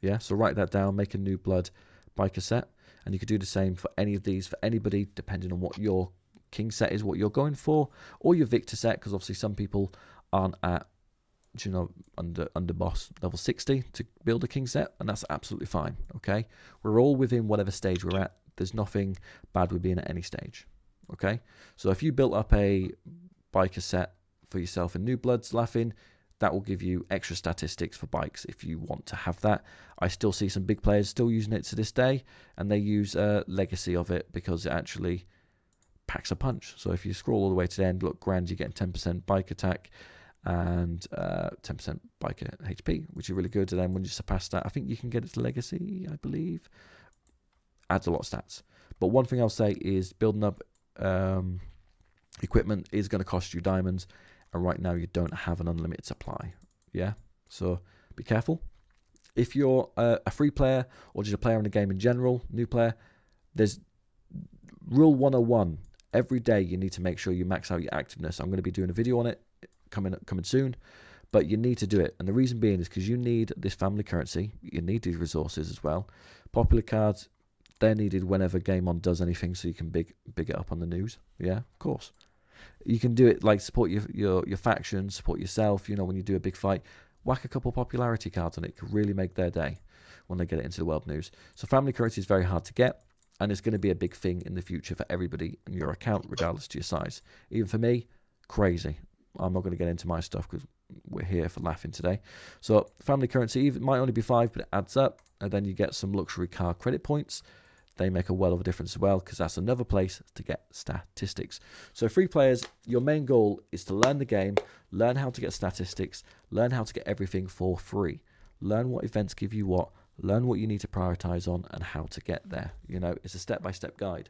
A: Yeah, so write that down, make a new blood biker set, and you could do the same for any of these, for anybody, depending on what your king set is, what you're going for, or your victor set, because obviously some people aren't at, you know, under boss level 60 to build a king set, and that's absolutely fine. Okay, we're all within whatever stage we're at. There's nothing bad with being at any stage. Okay, so if you built up a biker set for yourself in new bloods, Laughing, that will give you extra statistics for bikes if you want to have that. I still see some big players still using it to this day, and they use legacy of it because it actually packs a punch. So if you scroll all the way to the end, look, grand, you're getting 10% bike attack and 10% biker HP, which is really good. And then when you surpass that, I think you can get it to legacy, I believe. Adds a lot of stats. But one thing I'll say is building up equipment is going to cost you diamonds, and right now you don't have an unlimited supply. Yeah, so be careful. If you're a free player or just a player in the game in general, new player, there's rule 101. Every day you need to make sure you max out your activeness. I'm going to be doing a video on it coming soon, but you need to do it. And the reason being is because you need this family currency. You need these resources as well. Popular cards, they're needed whenever Game On does anything, so you can big it up on the news. Yeah, of course. You can do it like support your faction, support yourself. You know, when you do a big fight, whack a couple popularity cards on it. Could really make their day when they get it into the world news. So family currency is very hard to get, and it's going to be a big thing in the future for everybody in your account, regardless to your size. Even for me, crazy. I'm not going to get into my stuff because we're here for Laughing today. So family currency, it might only be 5, but it adds up, and then you get some luxury car credit points. They make a world of a difference as well, because that's another place to get statistics. So free players, your main goal is to learn the game, learn how to get statistics, learn how to get everything for free, learn what events give you what, learn what you need to prioritize on, and how to get there. You know, it's a step-by-step guide.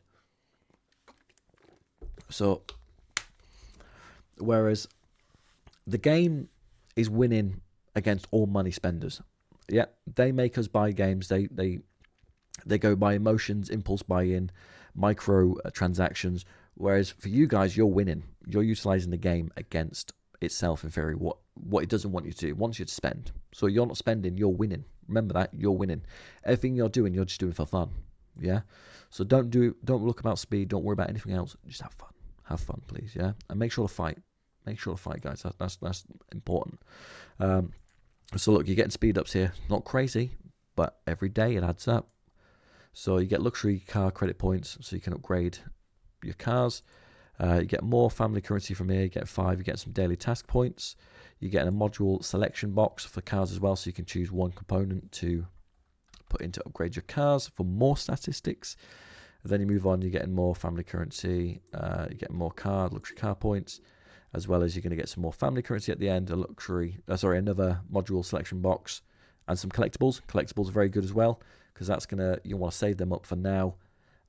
A: So, whereas the game is winning against all money spenders. Yeah, they make us buy games. They go by emotions, impulse buy-in, micro transactions. Whereas for you guys, you're winning. You're utilizing the game against itself in theory. What it doesn't want you to do. It wants you to spend. So you're not spending, you're winning. Remember that, you're winning. Everything you're doing, you're just doing for fun. Yeah. So don't look about speed. Don't worry about anything else. Just have fun. Have fun, please. Yeah. And make sure to fight. Make sure to fight, guys. That's important. So look, you're getting speed ups here. Not crazy, but every day it adds up. So you get luxury car credit points, so you can upgrade your cars. You get more family currency from here. You get 5. You get some daily task points. You get a module selection box for cars as well, so you can choose one component to put in to upgrade your cars for more statistics. And then you move on. You're getting more family currency. You get more luxury car points, as well as you're going to get some more family currency at the end. Another module selection box, and some collectibles. Collectibles are very good as well, because that's you want to save them up for now,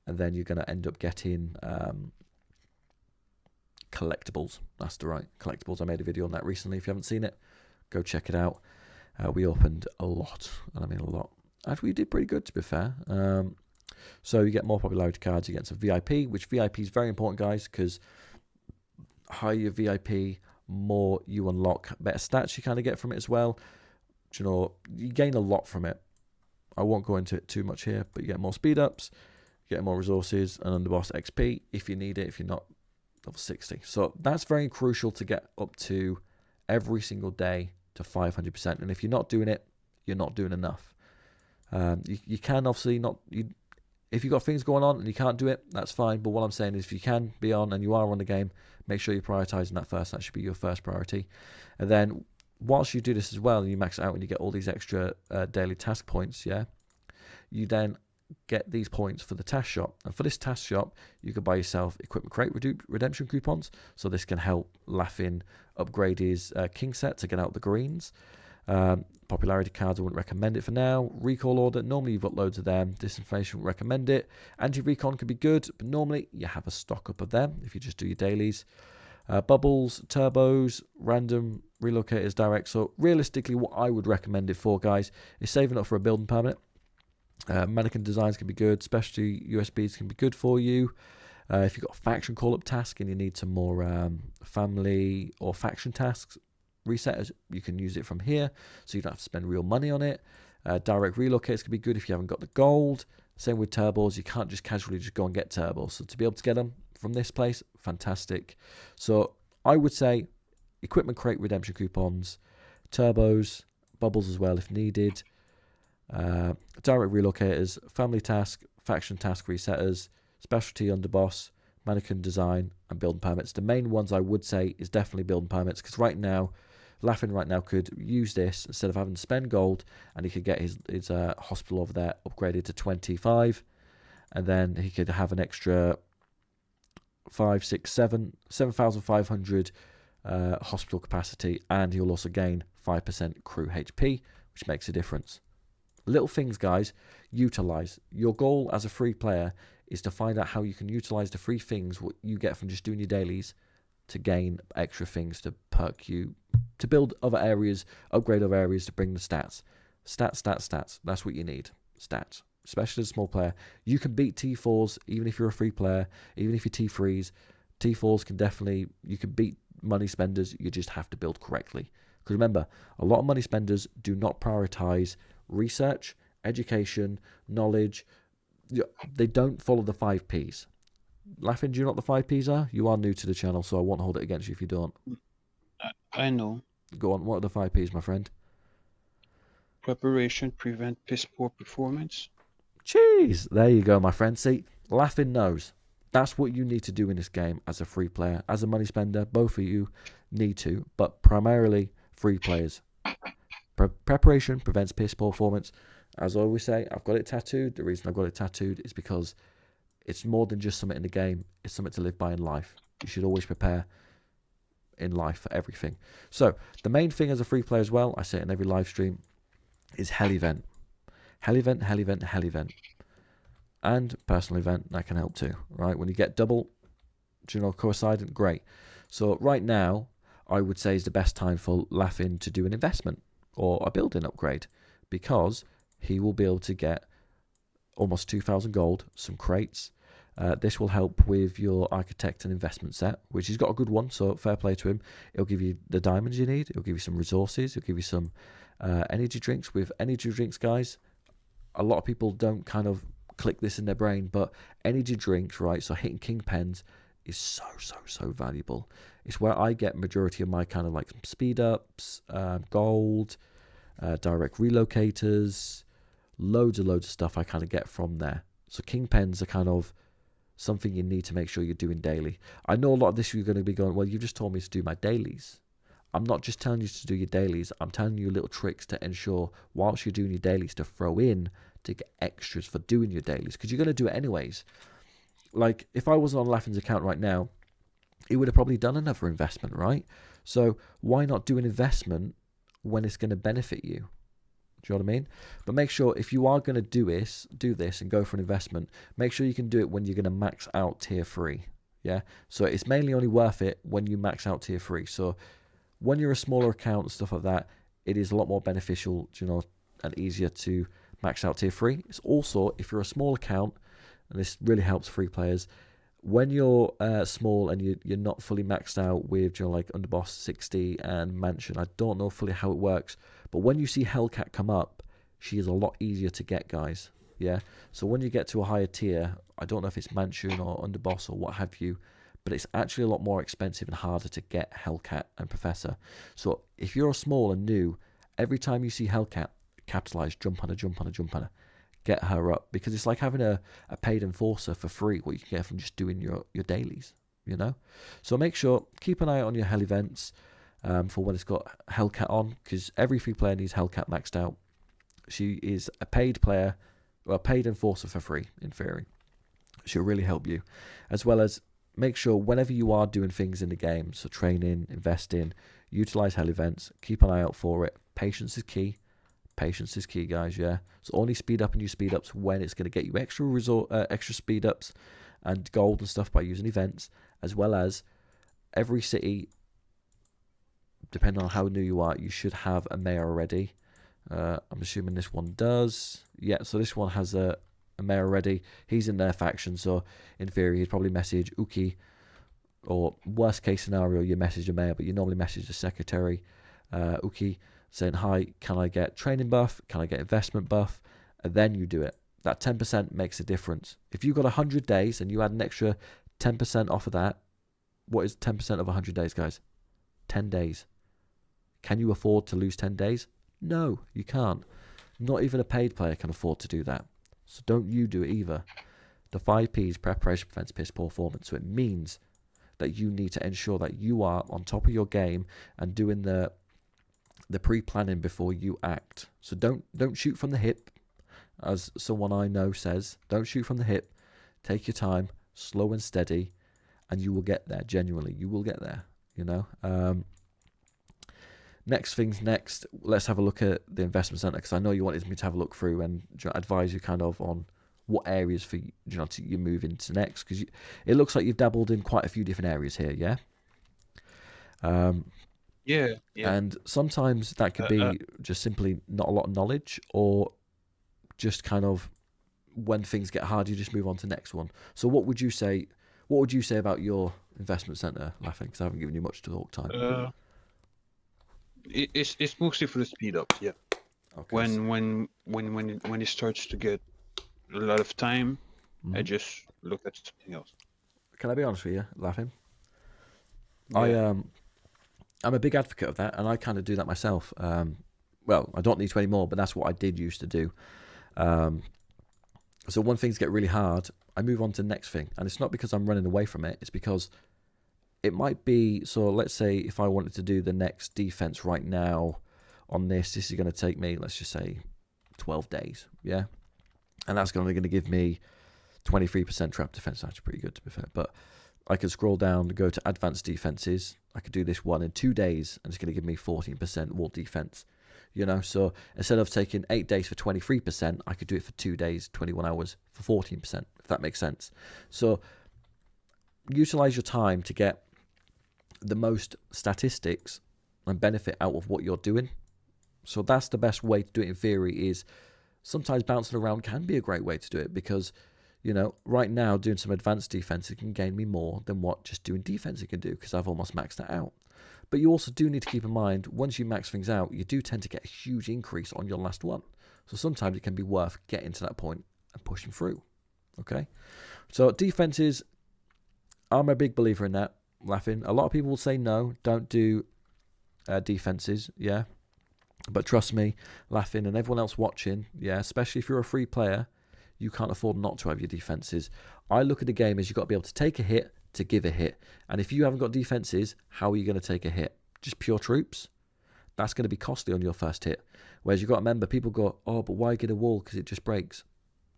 A: and then you're going to end up getting collectibles. That's the right collectibles. I made a video on that recently. If you haven't seen it, go check it out. We opened a lot, and I mean a lot. Actually, we did pretty good, to be fair. So you get more popularity cards. You get some VIP, which VIP is very important, guys, because higher your VIP, more you unlock, better stats you kind of get from it as well. You know, you gain a lot from it. I won't go into it too much here, but you get more speed ups, you get more resources, and underboss XP if you need it, if you're not level 60. So that's very crucial to get up to every single day to 500%. And if you're not doing it, you're not doing enough. You can obviously not. If you've got things going on and you can't do it, that's fine. But what I'm saying is, if you can be on and you are on the game, make sure you're prioritizing that first. That should be your first priority. And then whilst you do this as well, and you max it out and you get all these extra daily task points, yeah, you then get these points for the task shop. And for this task shop, you can buy yourself equipment crate redemption coupons. So this can help Laughing upgrade his king set to get out the greens. Popularity cards, I wouldn't recommend it for now. Recall order, normally you've got loads of them. Disinformation, wouldn't recommend it. Anti-recon could be good, but normally you have a stock up of them if you just do your dailies. Bubbles, turbos, random relocators, direct. So realistically, what I would recommend it for, guys, is saving up for a building permit. Mannequin designs can be good. Specialty USBs can be good for you. If you've got a faction call-up task and you need some more family or faction tasks, resetters, you can use it from here, so you don't have to spend real money on it. Direct relocators can be good if you haven't got the gold. Same with turbos, you can't just casually just go and get turbos. So to be able to get them from this place, fantastic. So I would say equipment crate redemption coupons, turbos, bubbles as well if needed, direct relocators, family task, faction task resetters, specialty underboss, mannequin design, and building permits. The main ones I would say is definitely building permits, because right now, Laughing right now could use this instead of having to spend gold, and he could get his hospital over there upgraded to 25, and then he could have an extra 7,500 hospital capacity, and he'll also gain 5% crew HP, which makes a difference. Little things, guys, utilize. Your goal as a free player is to find out how you can utilize the free things what you get from just doing your dailies to gain extra things to perk you, to build other areas, upgrade other areas, to bring the stats. Stats. That's what you need. Stats. Especially as a small player. You can beat T4s even if you're a free player, even if you're T3s. T4s can definitely, you can beat money spenders, you just have to build correctly. Because remember, a lot of money spenders do not prioritize research, education, knowledge. They don't follow the 5 Ps. Laughing, do you know what the 5 Ps are? You are new to the channel, so I won't hold it against you if you don't.
B: I know.
A: Go on, what are the 5 Ps, my friend?
B: Preparation, prevent piss poor performance.
A: Jeez, there you go, my friend. See, Laughing knows. That's what you need to do in this game as a free player. As a money spender, both of you need to, but primarily free players. Preparation prevents piss poor performance. As I always say, I've got it tattooed. The reason I've got it tattooed is because it's more than just something in the game. It's something to live by in life. You should always prepare in life for everything. So the main thing as a free player as well, I say it in every live stream, is hell event. Hell event. And personal event, that can help too, right? When you get double, coincident, great. So right now, I would say is the best time for Laughing to do an investment or a building upgrade, because he will be able to get almost 2,000 gold, some crates. This will help with your architect and investment set, which he's got a good one, so fair play to him. It'll give you the diamonds you need. It'll give you some resources. It'll give you some energy drinks. With energy drinks, guys, a lot of people don't kind of click this in their brain, but energy drinks, right, so hitting king pens is so valuable. It's where I get majority of my kind of like speed ups, gold, direct relocators, loads of stuff I kind of get from there. So king pens are kind of something you need to make sure you're doing daily. I know a lot of this you're going to be going, well, you just told me to do my dailies. I'm not just telling you to do your dailies. I'm telling you little tricks to ensure whilst you're doing your dailies to throw in to get extras for doing your dailies, because you're going to do it anyways. Like if I wasn't on Laughing's account right now, he would have probably done another investment, right? So why not do an investment when it's going to benefit you? Do you know what I mean? But make sure if you are going to do this and go for an investment, make sure you can do it when you're going to max out tier 3. Yeah. So it's mainly only worth it when you max out tier 3. So when you're a smaller account and stuff like that, it is a lot more beneficial, and easier to max out tier 3. It's also, if you're a small account, and this really helps free players, when you're small and you're not fully maxed out with like Underboss 60 and Mansion, I don't know fully how it works, but when you see Hellcat come up, she is a lot easier to get, guys. Yeah. So when you get to a higher tier, I don't know if it's Mansion or Underboss or what have you, but it's actually a lot more expensive and harder to get Hellcat and Professor. So if you're small and new, every time you see Hellcat, capitalize, jump on her. Get her up, because it's like having a paid enforcer for free, what you can get from just doing your dailies, So make sure, keep an eye on your hell events. for when it's got Hellcat on, because every free player needs Hellcat maxed out. She is a paid player, well, paid enforcer for free, in theory. She'll really help you, as well as make sure whenever you are doing things in the game, so training, investing, utilize hell events, keep an eye out for it. Patience is key. Patience is key, guys, yeah? So only speed up and use speed ups when it's going to get you extra speed ups and gold and stuff by using events, as well as every city, depending on how new you are, you should have a mayor already. I'm assuming this one does. Yeah, so this one has a mayor already. He's in their faction, so in theory, he'd probably message Uki, or worst case scenario, you message a mayor, but you normally message the secretary, Uki, saying, hi, can I get training buff? Can I get investment buff? And then you do it. That 10% makes a difference. If you've got 100 days and you add an extra 10% off of that, what is 10% of 100 days, guys? 10 days. Can you afford to lose 10 days? No, you can't. Not even a paid player can afford to do that. So don't you do it either. The 5 P's, preparation prevents piss poor performance. So it means that you need to ensure that you are on top of your game and doing the pre-planning before you act. So don't shoot from the hip, as someone I know says. Don't shoot from the hip. Take your time, slow and steady, and you will get there. Genuinely, you will get there. You know. Next things next. Let's have a look at the investment center, because I know you wanted me to have a look through and advise you kind of on what areas for you move into next, because it looks like you've dabbled in quite a few different areas here. Yeah.
B: Yeah.
A: And sometimes that could be just simply not a lot of knowledge, or just kind of when things get hard, you just move on to the next one. So what would you say? What would you say about your investment center, Laughing? Because I haven't given you much talk time.
B: It's mostly for the speed ups. Yeah.
A: Okay.
B: When it starts to get a lot of time, I just look at something else.
A: Can I be honest with you, Laughing?
B: Yeah.
A: I'm a big advocate of that, and I kind of do that myself. Well, I don't need to anymore, but that's what I did used to do. So when things get really hard, I move on to the next thing. And it's not because I'm running away from it. It's because it might be, so let's say if I wanted to do the next defense right now on this is going to take me, let's just say 12 days. Yeah. And that's only going to give me 23% trap defense. That's pretty good, to be fair. But I could scroll down and go to advanced defenses. I could do this one in 2 days, and it's going to give me 14% wall defense. You know, so instead of taking 8 days for 23%, I could do it for 2 days, 21 hours for 14%, if that makes sense. So utilize your time to get the most statistics and benefit out of what you're doing. So that's the best way to do it in theory. Is sometimes bouncing around can be a great way to do it, because, you know, right now doing some advanced defense, it can gain me more than what just doing defense it can do, because I've almost maxed it out. But you also do need to keep in mind, once you max things out, you do tend to get a huge increase on your last one. So sometimes it can be worth getting to that point and pushing through. Okay? So defenses, I'm a big believer in that. Laughing. A lot of people will say no, don't do defenses. Yeah. But trust me, Laughing, and everyone else watching, yeah, especially if you're a free player, you can't afford not to have your defenses. I look at the game as you've got to be able to take a hit to give a hit. And if you haven't got defenses, how are you going to take a hit? Just pure troops? That's going to be costly on your first hit. Whereas you've got to remember, people go, oh, but why get a wall? Because it just breaks.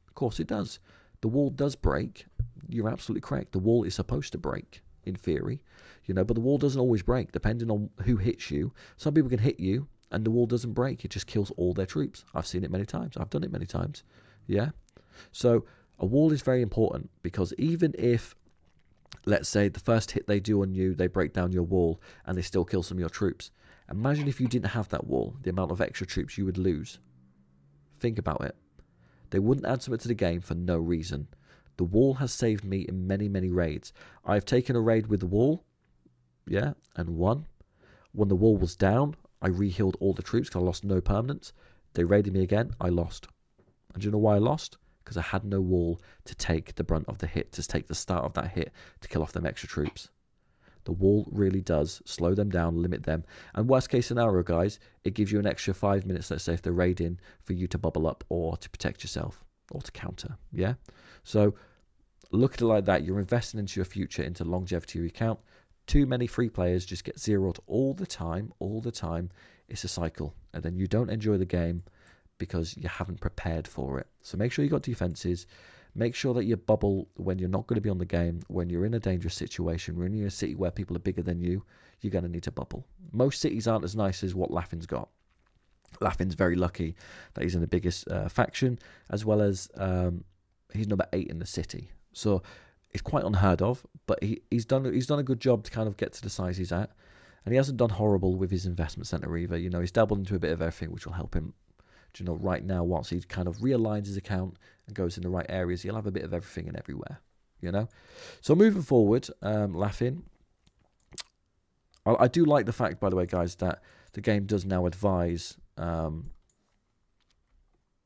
A: Of course it does. The wall does break. You're absolutely correct. The wall is supposed to break, in theory. You know, but the wall doesn't always break, depending on who hits you. Some people can hit you, and the wall doesn't break. It just kills all their troops. I've seen it many times. I've done it many times. Yeah? So a wall is very important, because even if, let's say, the first hit they do on you, they break down your wall and they still kill some of your troops. Imagine if you didn't have that wall, the amount of extra troops you would lose. Think about it. They wouldn't add something to the game for no reason. The wall has saved me in many, many raids. I've taken a raid with the wall, yeah, and won. When the wall was down, I re-healed all the troops because I lost no permanents. They raided me again, I lost. And do you know why I lost? Because I had no wall to take the brunt of the hit, to take the start of that hit, to kill off them extra troops. The wall really does slow them down, limit them. And worst case scenario, guys, it gives you an extra 5 minutes, let's say, if they're raiding, for you to bubble up or to protect yourself or to counter. Yeah? So look at it like that. You're investing into your future, into longevity of your account. too many free players just get zeroed all the time, it's a cycle. And then you don't enjoy the game because you haven't prepared for it. So make sure you got defenses. Make sure that you bubble when you're not going to be on the game, when you're in a dangerous situation, when you're in a city where people are bigger than you, you're going to need to bubble. Most cities aren't as nice as what Laughing's got. Laughing's very lucky that he's in the biggest faction, as well as he's number 8 in the city. So it's quite unheard of, but he's done a good job to kind of get to the size he's at, and he hasn't done horrible with his investment center either. You know, he's dabbled into a bit of everything, which will help him. You know, right now, once he kind of realigns his account and goes in the right areas, he'll have a bit of everything and everywhere. You know, so moving forward, Laughing. I do like the fact, by the way, guys, that the game does now advise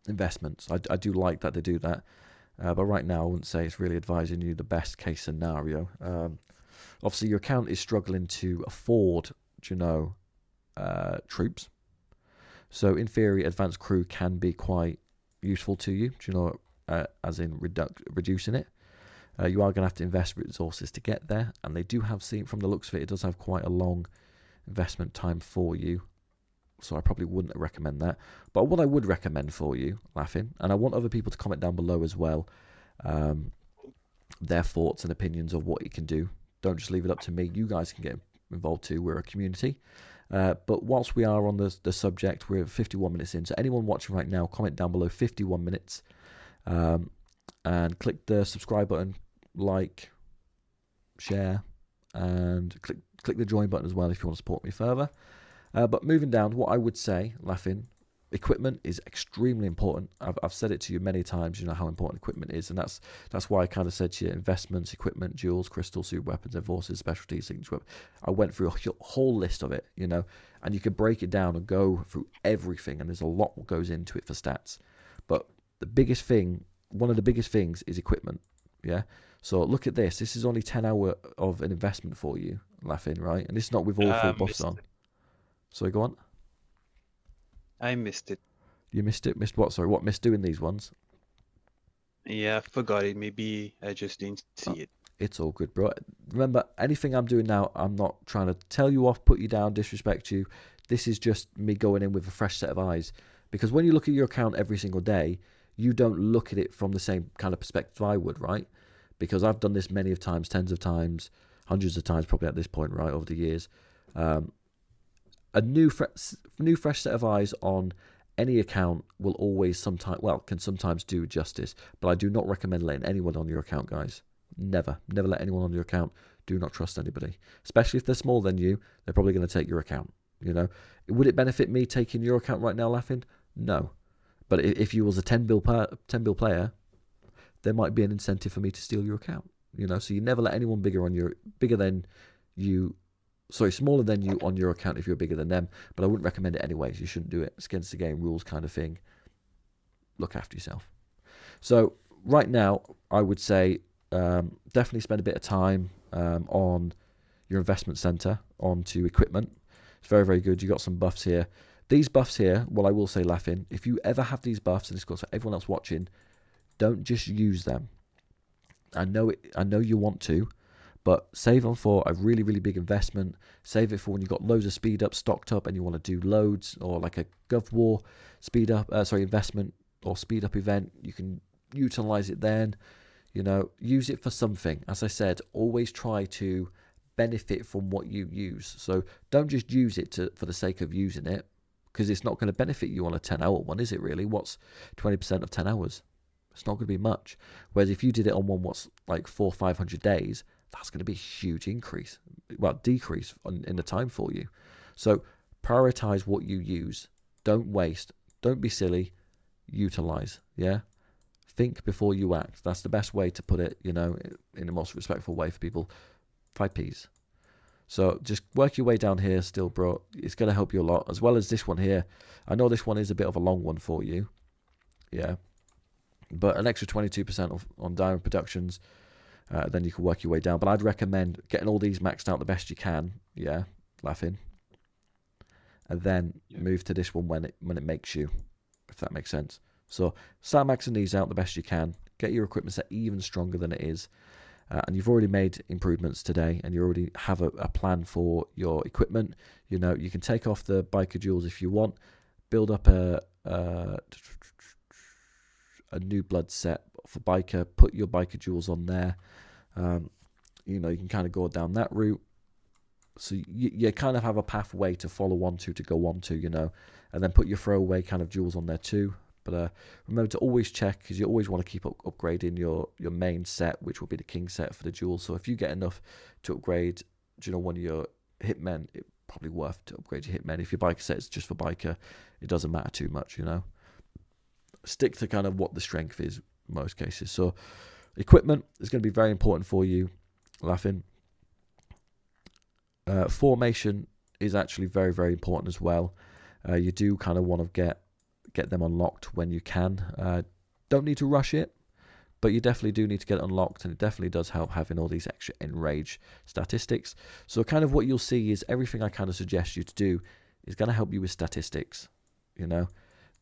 A: investments. I do like that they do that. But right now, I wouldn't say it's really advising you the best case scenario. Obviously, your account is struggling to afford, troops. So in theory, advanced crew can be quite useful to you, as in reducing it. You are going to have to invest resources to get there, and they do have, seen from the looks of it, it does have quite a long investment time for you. So I probably wouldn't recommend that. But what I would recommend for you, Laughing, and I want other people to comment down below as well, their thoughts and opinions of what you can do. Don't just leave it up to me. You guys can get involved too. We're a community. But whilst we are on the subject, we're 51 minutes in. So anyone watching right now, comment down below 51 minutes and click the subscribe button, like, share, and click the join button as well if you want to support me further. But moving down, what I would say, Laughing, equipment is extremely important. I've said it to you many times, how important equipment is, and that's why I kind of said to you, investments, equipment, jewels, crystals, super weapons, enforcers, specialties, signature weapons. I went through a whole list of it, and you could break it down and go through everything, and there's a lot that goes into it for stats. But one of the biggest things is equipment, yeah? So look at this. This is only 10 hours of an investment for you, Laughing, right? And this is not with all full buffs on. Sorry, go on.
B: I missed it.
A: You missed it? Missed what? Sorry, what? Missed doing these ones?
B: Yeah, I forgot it. Maybe I just didn't see it.
A: It's all good, bro. Remember, anything I'm doing now, I'm not trying to tell you off, put you down, disrespect you. This is just me going in with a fresh set of eyes. Because when you look at your account every single day, you don't look at it from the same kind of perspective I would, right? Because I've done this many of times, tens of times, hundreds of times probably at this point, right, over the years. A new fresh set of eyes on any account will always can sometimes do justice, but I do not recommend letting anyone on your account, guys. Never let anyone on your account. Do not trust anybody, especially if they're smaller than you. They're probably going to take your account. Would it benefit me taking your account right now, Laughing? No, but if you was a 10 bill player, there might be an incentive for me to steal your account. So you never let anyone smaller than you on your account if you're bigger than them, but I wouldn't recommend it anyways. You shouldn't do it. It's against the game rules kind of thing. Look after yourself. So right now, I would say definitely spend a bit of time on your investment center, onto equipment. It's very, very good. You got some buffs here. These buffs here, well, I will say, Laughing, if you ever have these buffs, and this goes for everyone else watching, don't just use them. I know you want to, but save them for a really, really big investment. Save it for when you've got loads of speed up stocked up and you want to do loads, or like a Gov War investment or speed up event. You can utilize it then. Use it for something. As I said, always try to benefit from what you use. So don't just use it for the sake of using it, because it's not going to benefit you on a 10-hour one, is it really? What's 20% of 10 hours? It's not going to be much. Whereas if you did it on one what's like 400 or 500 days, that's going to be a huge decrease in the time for you. So prioritize what you use. Don't waste. Don't be silly. Utilize. Yeah. Think before you act. That's the best way to put it, in the most respectful way for people. 5 Ps. So just work your way down here still, bro. It's going to help you a lot, as well as this one here. I know this one is a bit of a long one for you. Yeah. But an extra 22% on diamond productions, then you can work your way down. But I'd recommend getting all these maxed out the best you can. Yeah, Laughing. And then move to this one when it makes you, if that makes sense. So start maxing these out the best you can. Get your equipment set even stronger than it is. and you've already made improvements today, and you already have a plan for your equipment, you know, you can take off the biker jewels if you want, build up a new blood set for biker, put your biker jewels on there. You know, you can kind of go down that route. So you kind of have a pathway to follow onto, to go onto, you know, and then put your throwaway kind of jewels on there too. But remember to always check, because you always want to keep upgrading your main set, which will be the king set for the jewels. So if you get enough to upgrade, you know, one of your hitmen, it's probably worth to upgrade your hitmen. If your biker set is just for biker, it doesn't matter too much, you know. Stick to kind of what the strength is in most cases. So equipment is going to be very important for you, Laughing. Formation is actually very, very important as well. You do kind of want to get them unlocked when you can. Don't need to rush it, but you definitely do need to get it unlocked, and it definitely does help having all these extra enrage statistics. So kind of what you'll see is everything I kind of suggest you to do is going to help you with statistics. You know,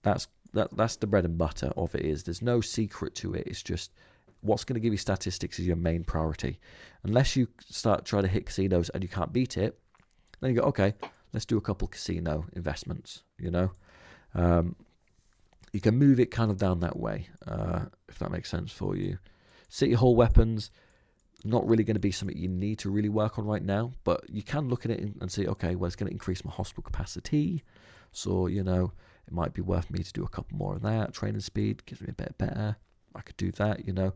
A: that's the bread and butter of it. Is there's no secret to it. It's just what's going to give you statistics is your main priority. Unless you start trying to hit casinos and you can't beat it, then you go, okay, let's do a couple casino investments, you know. You can move it kind of down that way, if that makes sense for you. City Hall weapons, not really going to be something you need to really work on right now, but you can look at it and say, okay, well, it's going to increase my hospital capacity. So, you know, it might be worth me to do a couple more of that. Training speed gives me a bit better. I could do that, you know.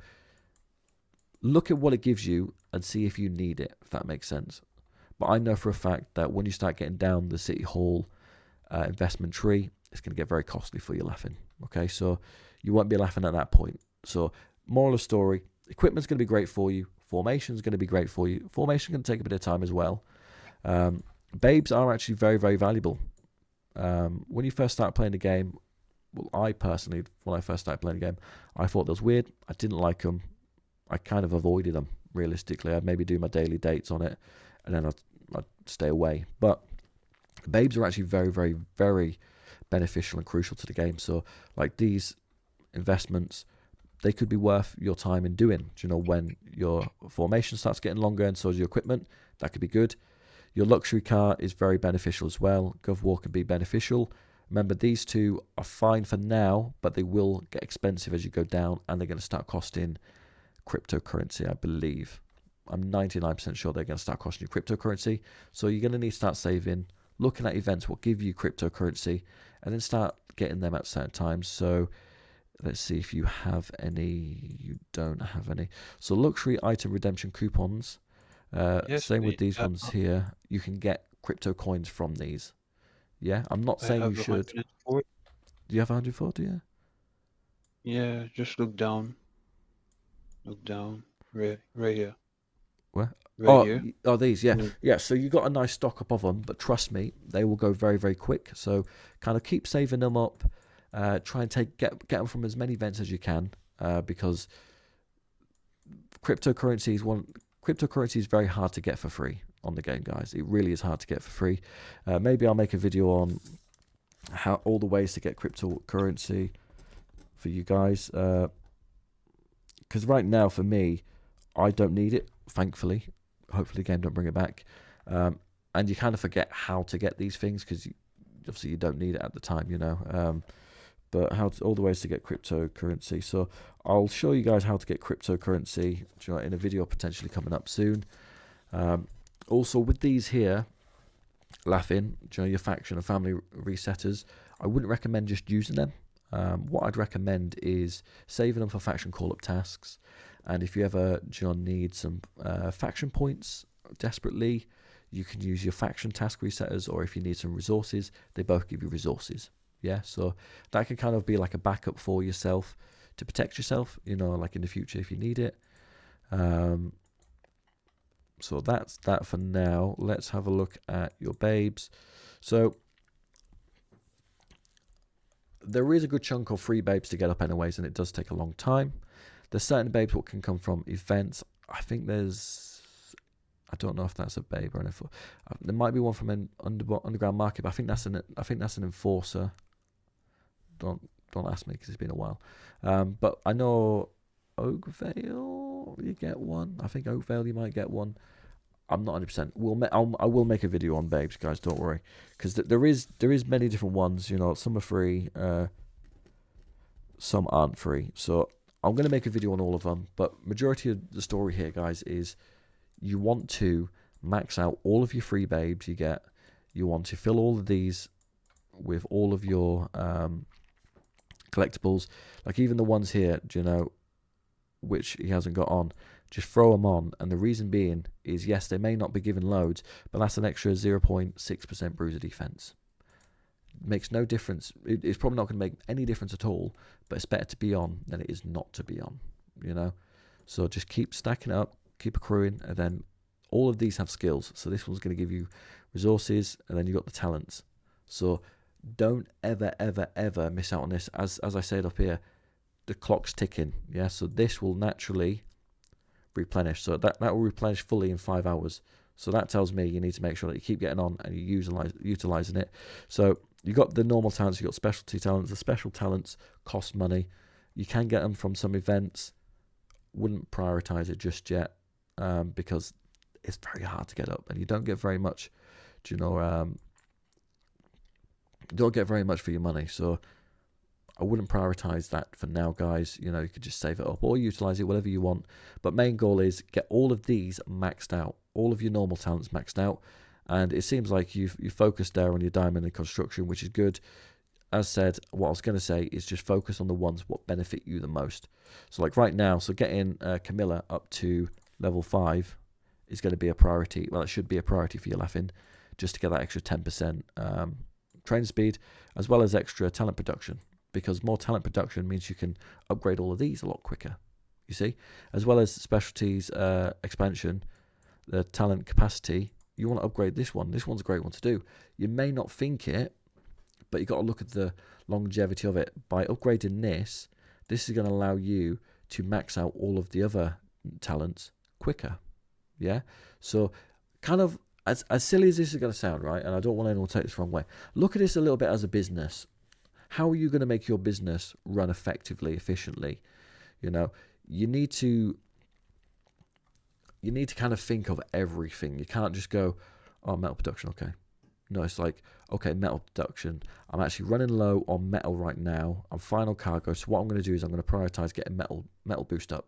A: Look at what it gives you and see if you need it, if that makes sense. But I know for a fact that when you start getting down the City Hall investment tree, it's going to get very costly for you, Laughing. Okay, so you won't be laughing at that point. So, moral of the story, equipment's going to be great for you. Formation's going to be great for you. Formation's going to take a bit of time as well. Babes are actually very, very valuable. When you first start playing the game, well, I personally, when I first started playing the game, I thought that was weird. I didn't like them. I kind of avoided them, realistically. I'd maybe do my daily dates on it, and then I'd stay away. But babes are actually very, very, very beneficial and crucial to the game. So, like these investments, they could be worth your time in doing. Do you know, when your formation starts getting longer and so is your equipment, that could be good. Your luxury car is very beneficial as well. Gov War can be beneficial. Remember, these two are fine for now, but they will get expensive as you go down, and they're going to start costing cryptocurrency, I believe. I'm 99% sure they're going to start costing you cryptocurrency. So you're going to need to start saving, looking at events what give you cryptocurrency, and then start getting them at certain times. So let's see if you have any. You don't have any. So luxury item redemption coupons.
B: Yes,
A: same with
B: we
A: these ones here. You can get crypto coins from these. Yeah, I'm not
B: I
A: saying you
B: have
A: should.
B: 104.
A: Do you have 140? Yeah.
B: Yeah, just look down. Look down. Right here.
A: Where?
B: Right here.
A: These, yeah.
B: Mm.
A: Yeah, so you got a nice stock up of them, but trust me, they will go very, very quick. So kind of keep saving them up. Try and get them from as many events as you can, because cryptocurrency is very hard to get for free on the game, guys. It really is hard to get for free. Maybe I'll make a video on how all the ways to get cryptocurrency for you guys. Because right now, for me, I don't need it, thankfully. Hopefully the game don't bring it back. And you kind of forget how to get these things, because obviously you don't need it at the time, you know. But all the ways to get cryptocurrency. So I'll show you guys how to get cryptocurrency in a video potentially coming up soon. Also with these here, Laughing, your faction and family resetters, I wouldn't recommend just using them. What I'd recommend is saving them for faction call-up tasks. And if you ever, need some faction points desperately, you can use your faction task resetters, or if you need some resources, they both give you resources. Yeah, so that can kind of be like a backup for yourself to protect yourself, like in the future if you need it. So that's that for now. Let's have a look at your babes. So there is a good chunk of free babes to get up anyways, and it does take a long time. There's certain babes what can come from events. I think I don't know if that's a babe or an enforcer. There might be one from an underground market, but I think that's an enforcer. Don't ask me because it's been a while. But I know Oakvale, you get one. I think Oakvale, you might get one. I'm not 100%. I will make a video on babes, guys. Don't worry, because there is many different ones. You know, some are free, some aren't free. So I'm gonna make a video on all of them. But majority of the story here, guys, is you want to max out all of your free babes you get. You want to fill all of these with all of your collectibles, like even the ones here, do you know, which he hasn't got on, just throw them on. And the reason being is, yes, they may not be given loads, but that's an extra 0.6% bruiser defense. Makes no difference. It's probably not going to make any difference at all, but it's better to be on than it is not to be on, you know. So just keep stacking up, keep accruing, and then all of these have skills. So this one's going to give you resources, and then you've got the talents. So don't ever miss out on this. As I said up here, the clock's ticking. Yeah, so this will naturally replenish. So that will replenish fully in 5 hours. So that tells me you need to make sure that you keep getting on and you utilizing it. So you got the normal talents, you got specialty talents. The special talents cost money. You can get them from some events. Wouldn't prioritize it just yet, because it's very hard to get up, and you don't get very much. Do you know? Don't get very much for your money. So I wouldn't prioritize that for now, guys. You know, you could just save it up or utilize it, whatever you want. But main goal is get all of these maxed out, all of your normal talents maxed out. And it seems like you focused there on your diamond and construction, which is good. As said, what I was going to say is just focus on the ones what benefit you the most. So like right now, so getting Camilla up to level 5 is going to be a priority. Well, it should be a priority for you, laughing, just to get that extra 10% training speed, as well as extra talent production, because more talent production means you can upgrade all of these a lot quicker, you see, as well as specialties expansion, the talent capacity. You want to upgrade this one. This one's a great one to do. You may not think it, but you got to look at the longevity of it. By upgrading this is going to allow you to max out all of the other talents quicker. Yeah, so kind of as silly as this is going to sound, right? And I don't want anyone to take this the wrong way. Look at this a little bit as a business. How are you going to make your business run effectively, efficiently? You know, you need to kind of think of everything. You can't just go, oh, metal production, okay. No, it's like, okay, metal production. I'm actually running low on metal right now. I'm final cargo. So what I'm going to do is I'm going to prioritize getting metal boost up.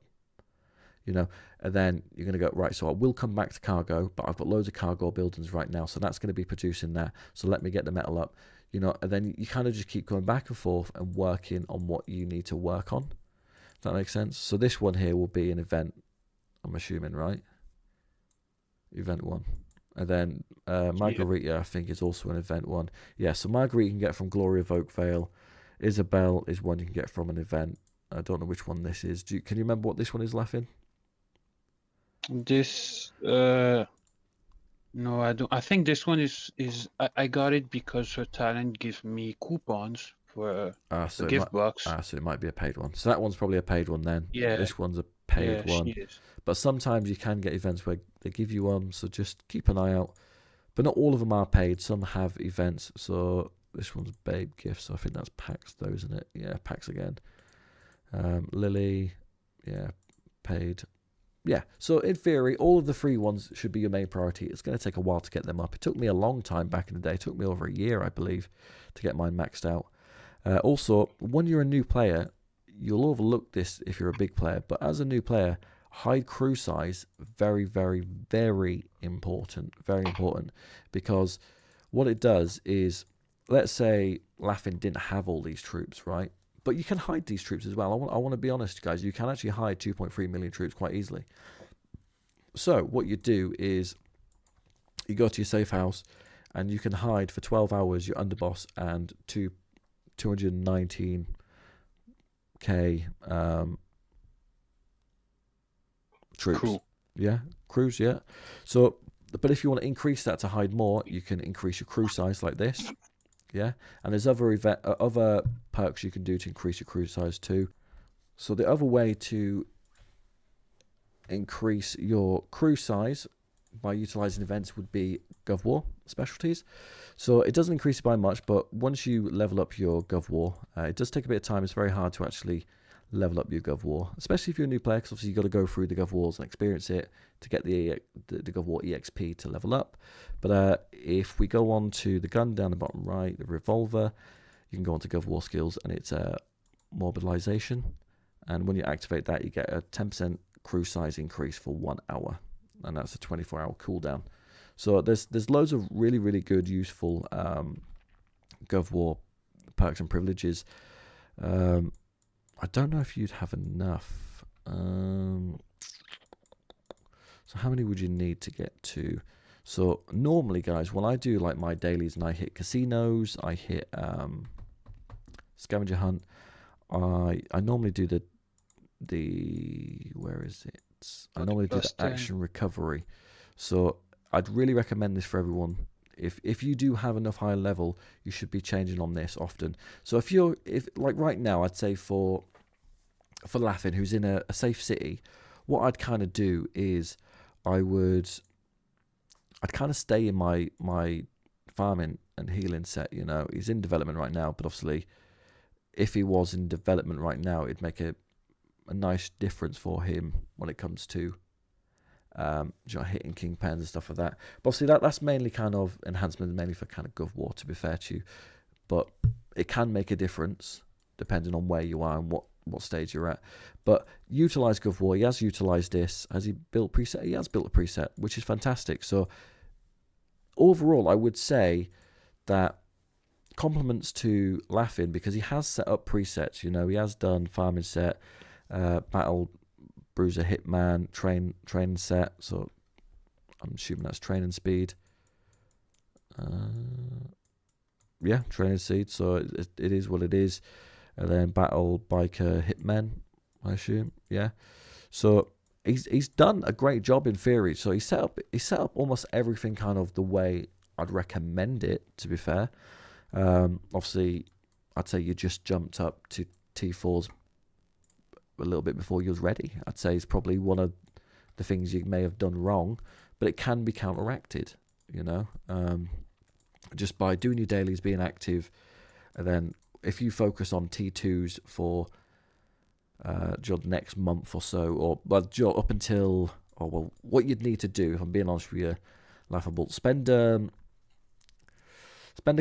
A: You know, and then you're going to go, right, so I will come back to cargo, but I've got loads of cargo buildings right now, so that's going to be producing there. So let me get the metal up, you know, and then you kind of just keep going back and forth and working on what you need to work on. Does that make sense? So this one here will be an event, I'm assuming, right? Event 1. And then Margarita, I think, is also an event 1. Yeah, so Margarita you can get from Glory of Oakvale. Isabel is one you can get from an event. I don't know which one this is. Can you remember what this one is, laughing?
B: This no, I don't. I think this one is I got it because her talent gives me coupons for the gift box.
A: So it might be a paid one. So that one's probably a paid one then.
B: Yeah.
A: This one's a paid one.
B: She is.
A: But sometimes you can get events where they give you one, so just keep an eye out. But not all of them are paid. Some have events. So this one's Babe Gift, so I think that's packs though, isn't it? Yeah, packs again. Lily, yeah, paid. Yeah, so in theory, all of the free ones should be your main priority. It's going to take a while to get them up. It took me a long time back in the day. It took me over a year, I believe, to get mine maxed out. Also, when you're a new player, you'll overlook this if you're a big player. But as a new player, hide crew size, very, very, very important. Very important. Because what it does is, let's say Laughing didn't have all these troops, right? But you can hide these troops as well. I want to be honest, guys. You can actually hide 2.3 million troops quite easily. So what you do is you go to your safe house and you can hide for 12 hours your underboss and 219k troops. Cool. Yeah, crews, yeah. So, but if you want to increase that to hide more, you can increase your crew size like this. Yeah, and there's other perks you can do to increase your crew size too. So the other way to increase your crew size by utilizing events would be Gov War specialties. So it doesn't increase it by much, but once you level up your Gov War, it does take a bit of time. It's very hard to actually level up your Gov War, especially if you're a new player, because obviously you've got to go through the Gov Wars and experience it to get the Gov War EXP to level up. But if we go on to the gun down the bottom right, the revolver, you can go on to Gov War skills, and it's mobilization. And when you activate that, you get a 10% crew size increase for 1 hour, and that's a 24-hour cooldown. So there's loads of really, really good, useful Gov War perks and privileges. I don't know if you'd have enough. So how many would you need to get to? So normally, guys, when I do like my dailies and I hit casinos, I hit scavenger hunt, I normally do the where is it? I normally do the action recovery. So I'd really recommend this for everyone. If you do have enough high level, you should be changing on this often. So if like right now, I'd say for Laughing, who's in a safe city, what I'd kind of do is I'd kind of stay in my farming and healing set. You know, he's in development right now, but obviously, if he was in development right now, it'd make a nice difference for him when it comes to hitting kingpins and stuff like that. But obviously that's mainly kind of enhancement, mainly for kind of Gov War, to be fair to you. But it can make a difference depending on where you are and what stage you're at. But utilize Gov War. He has utilized this. Has he built preset? He has built a preset, which is fantastic. So overall, I would say that compliments to Laughing, because he has set up presets. You know, he has done farming set, battle bruiser, hitman, train set. So I'm assuming that's training speed. Yeah, training speed. So it is what it is. And then battle biker hitmen, I assume. Yeah. So he's done a great job in theory. So he set up almost everything kind of the way I'd recommend it, to be fair. Obviously, I'd say you just jumped up to T4s a little bit before you was ready. I'd say it's probably one of the things you may have done wrong, but it can be counteracted, you know, just by doing your dailies, being active, and then if you focus on T2s for the next month or so, or up until, what you'd need to do, if I'm being honest with you, Laughable, spend a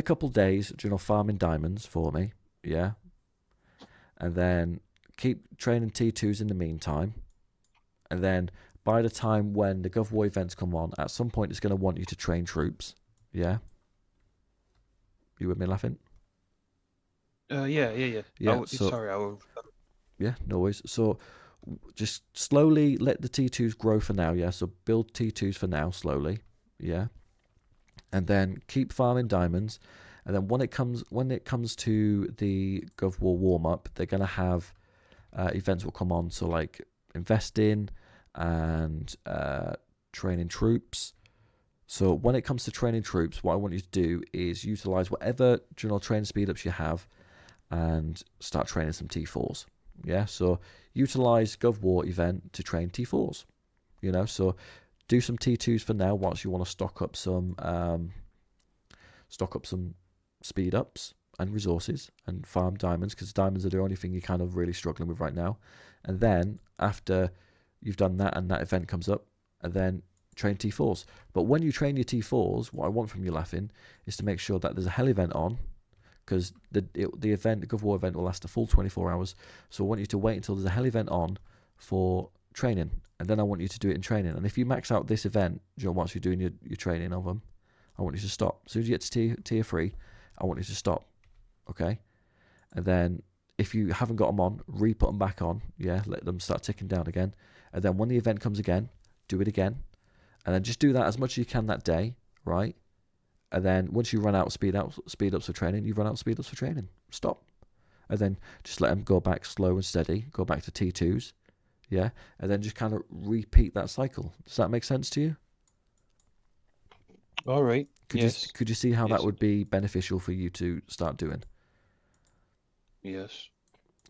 A: couple days, farming diamonds for me, yeah, and then keep training T2s in the meantime, and then by the time when the Gov War events come on, at some point it's going to want you to train troops, yeah? You with me, Laughing?
B: Yeah.
A: Sorry, yeah, no worries. So just slowly let the T2s grow for now, yeah? So build T2s for now, slowly, yeah? And then keep farming diamonds. And then when it comes to the Gov War warm-up, they're going to have events will come on. So like investing and training troops. So when it comes to training troops, what I want you to do is utilize whatever training speed ups you have and start training some T4s. Yeah, so utilize Gov War event to train T4s. You know, so do some T2s for now whilst you want to stock up some speed ups and resources and farm diamonds, because diamonds are the only thing you're kind of really struggling with right now. And then after you've done that and that event comes up, and then train T4s. But when you train your T4s, what I want from you, Laughing, is to make sure that there's a hell event on, because the Gov War event will last a full 24 hours. So I want you to wait until there's a hell event on for training, and then I want you to do it in training. And if you max out this event, once you're doing your training of them, I want you to stop. As soon as you get to tier 3, I want you to stop, okay? And then if you haven't got them on, re-put them back on, yeah, let them start ticking down again. And then when the event comes again, do it again. And then just do that as much as you can that day, right? And then once you run out of speed ups for training, you run out of speed ups for training. Stop. And then just let them go back slow and steady, go back to T2s, yeah? And then just kind of repeat that cycle. Does that make sense to you?
B: All right.
A: Could you see how that would be beneficial for you to start doing?
B: Yes.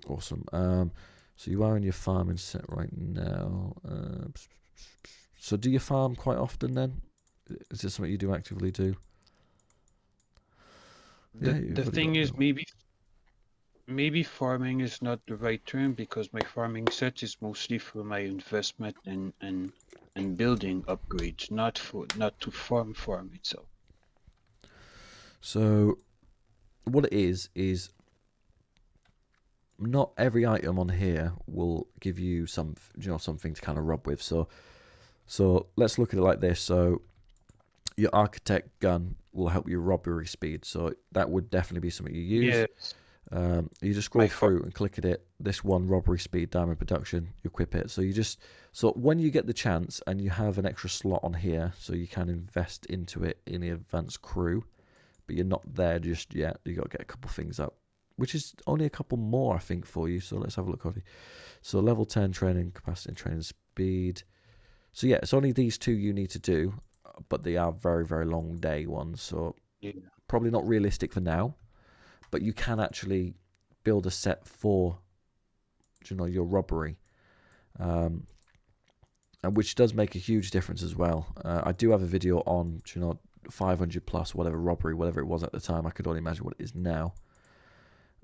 A: Awesome. So you are in your farming set right now. So do you farm quite often then? Is this something you do actively do?
B: The thing is, maybe maybe farming is not the right term because my farming set is mostly for my investment and building upgrades, not to farm itself.
A: So what it is not every item on here will give you some, something to kind of rub with. So let's look at it like this. So your architect gun will help you robbery speed. So that would definitely be something you use.
B: Yes,
A: You just scroll through and click at it. This one, robbery speed, diamond production, you equip it. So when you get the chance and you have an extra slot on here, so you can invest into it in the advanced crew, but you're not there just yet. You got to get a couple things up, which is only a couple more, I think, for you. So let's have a look, Cody. So level 10 training capacity and training speed. So yeah, it's only these two you need to do, but they are very, very long day ones. So
B: yeah.
A: probably not realistic for now, but you can actually build a set for, your robbery, and which does make a huge difference as well. I do have a video on, 500 plus whatever robbery, whatever it was at the time. I could only imagine what it is now.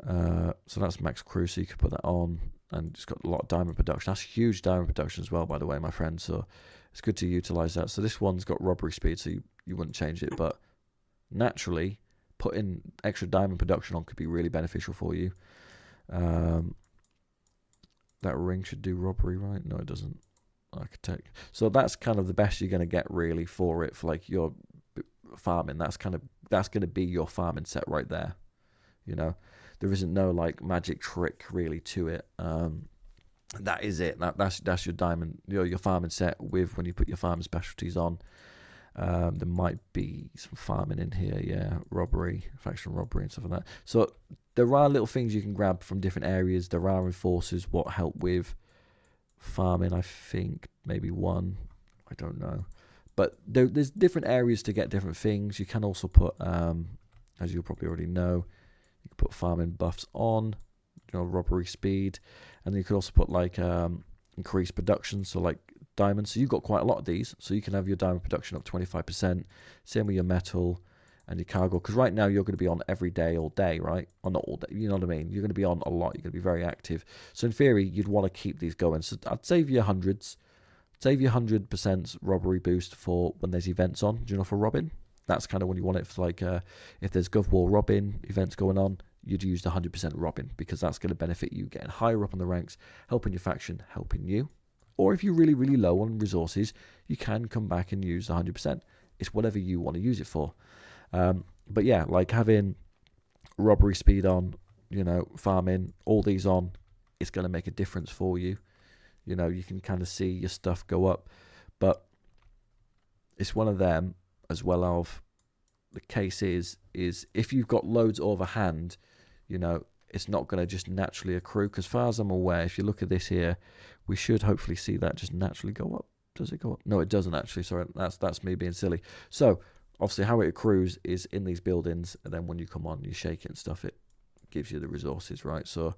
A: So that's max crew, so you could put that on, and it's got a lot of diamond production. That's huge diamond production as well, by the way, my friend. So it's good to utilize that. So this one's got robbery speed, so you wouldn't change it, but naturally putting extra diamond production on could be really beneficial for you. That ring should do robbery, right? No, it doesn't. Architect. So that's kind of the best you're going to get really for it, for like your farming. That's going to be your farming set right there. There isn't no like magic trick really to it. That is it. That's your diamond, your farming set with when you put your farming specialties on. There might be some farming in here, yeah, robbery, faction robbery and stuff like that. So there are little things you can grab from different areas. There are enforcers what help with farming, I think, maybe one, I don't know. But there's different areas to get different things. You can also put, as you'll probably already know, you can put farming buffs on, robbery speed, and then you could also put like increased production, so like diamonds. So you've got quite a lot of these, so you can have your diamond production up 25%. Same with your metal and your cargo, because right now you're going to be on every day, all day, right? Or not all day, you know what I mean? You're going to be on a lot. You're going to be very active. So in theory, you'd want to keep these going. So I'd save you hundreds. Save your 100% robbery boost for when there's events on, for robbing. That's kind of when you want it for like, if there's Gov War robbing events going on, you'd use the 100% robbing, because that's going to benefit you getting higher up on the ranks, helping your faction, helping you. Or if you're really, really low on resources, you can come back and use the 100%. It's whatever you want to use it for. But yeah, like having robbery speed on, farming, all these on, it's going to make a difference for you. You can kind of see your stuff go up. But it's one of them, as well of the case is if you've got loads overhand, it's not going to just naturally accrue. Because as far as I'm aware, if you look at this here, we should hopefully see that just naturally go up. Does it go up? No, it doesn't actually. Sorry, that's me being silly. So obviously how it accrues is in these buildings, and then when you come on, you shake it and stuff, it gives you the resources, right? So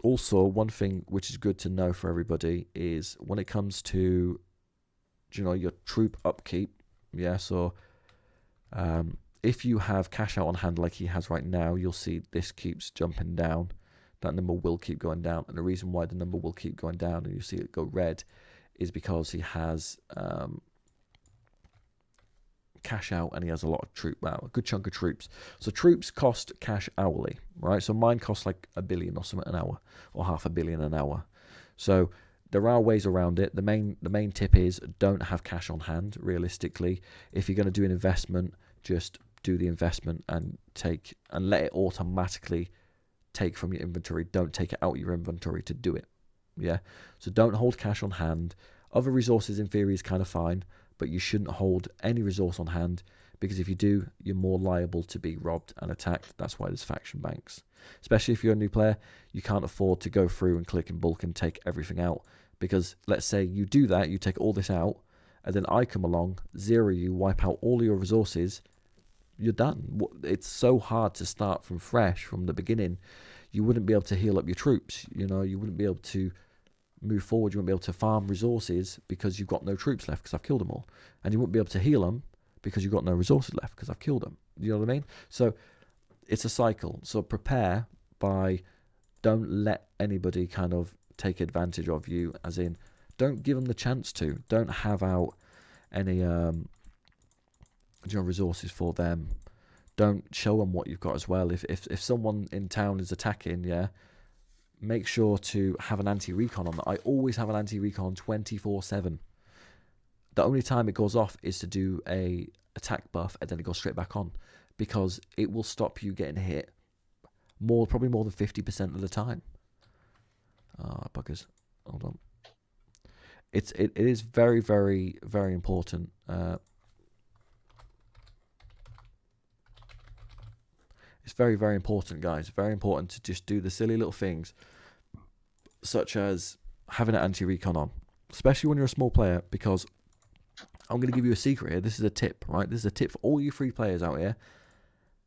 A: also one thing which is good to know for everybody is when it comes to, your troop upkeep, yeah, so if you have cash out on hand like he has right now, you'll see this keeps jumping down. That number will keep going down. And the reason why the number will keep going down and you see it go red is because he has cash out and he has a lot of a good chunk of troops. So troops cost cash hourly, right? So mine costs like $1 billion or something an hour, or $500 million an hour. So there are ways around it. The main tip is don't have cash on hand, realistically. If you're going to do an investment, just do the investment and let it automatically take from your inventory. Don't take it out of your inventory to do it. Yeah. So don't hold cash on hand. Other resources in theory is kind of fine, but you shouldn't hold any resource on hand, because if you do, you're more liable to be robbed and attacked. That's why there's faction banks. Especially if you're a new player, you can't afford to go through and click in bulk and take everything out, because let's say you do that, you take all this out, and then I come along, zero you, wipe out all your resources, you're done. It's so hard to start from fresh, from the beginning. You wouldn't be able to heal up your troops. You wouldn't be able to move forward. You wouldn't be able to farm resources because you've got no troops left because I've killed them all. And you wouldn't be able to heal them because you've got no resources left because I've killed them. You know what I mean? So it's a cycle. So prepare by, don't let anybody kind of take advantage of you, as in, don't give them the chance to. Don't have out any resources for them. Don't show them what you've got as well. If someone in town is attacking, yeah, make sure to have an anti-recon on that. I always have an anti-recon 24/7. The only time it goes off is to do a attack buff, and then it goes straight back on, because it will stop you getting hit probably more than 50% of the time. Buggers. Hold on. It is very, very, very important. It's very, very important, guys. Very important to just do the silly little things, such as having an anti-recon on, especially when you're a small player, because I'm going to give you a secret here. This is a tip, right? This is a tip for all you free players out here.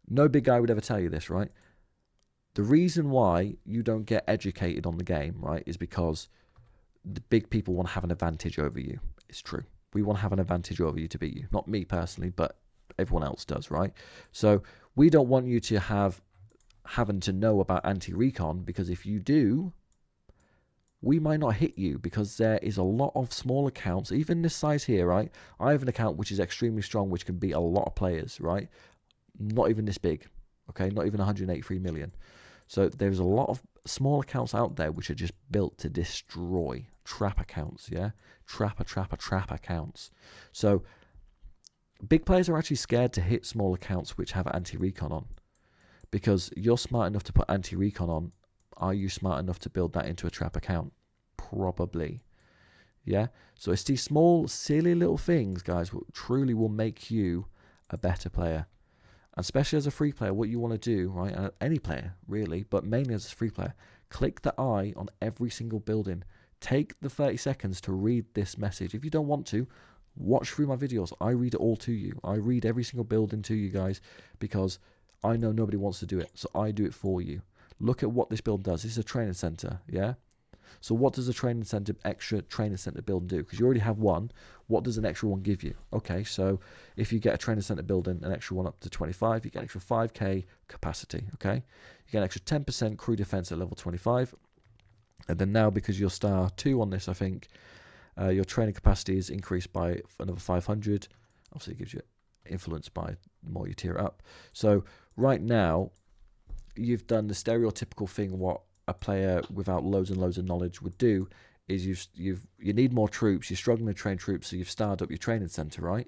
A: No big guy would ever tell you this, right? The reason why you don't get educated on the game, right, is because the big people want to have an advantage over you. It's true. We want to have an advantage over you to beat you. Not me personally, but everyone else does, right? So we don't want you to having to know about anti-recon, because if you do, we might not hit you, because there is a lot of small accounts, even this size here, right? I have an account which is extremely strong, which can beat a lot of players, right? Not even this big, okay? Not even 183 million. So there's a lot of small accounts out there which are just built to destroy. Trap accounts, yeah? Trap accounts. So big players are actually scared to hit small accounts which have anti-recon on, because you're smart enough to put anti-recon on. Are you smart enough to build that into a trap account? Probably. Yeah? So it's these small, silly little things, guys, what truly will make you a better player. And especially as a free player, what you want to do, right, and any player, really, but mainly as a free player, click the eye on every single building. Take the 30 seconds to read this message. If you don't want to, watch through my videos. I read it all to you. I read every single building to you guys, because I know nobody wants to do it, so I do it for you. Look at what this build does. This is a training center, yeah? So what does a extra training center build do? Because you already have one. What does an extra one give you? Okay, so if you get a training center building, an extra one up to 25, you get an extra 5k capacity, okay? You get an extra 10% crew defense at level 25. And then now, because you're star 2 on this, I think, your training capacity is increased by another 500. Obviously, it gives you influence by the more you tier it up. So right now, you've done the stereotypical thing. What a player without loads and loads of knowledge would do is you need more troops. You're struggling to train troops, so you've started up your training center, right?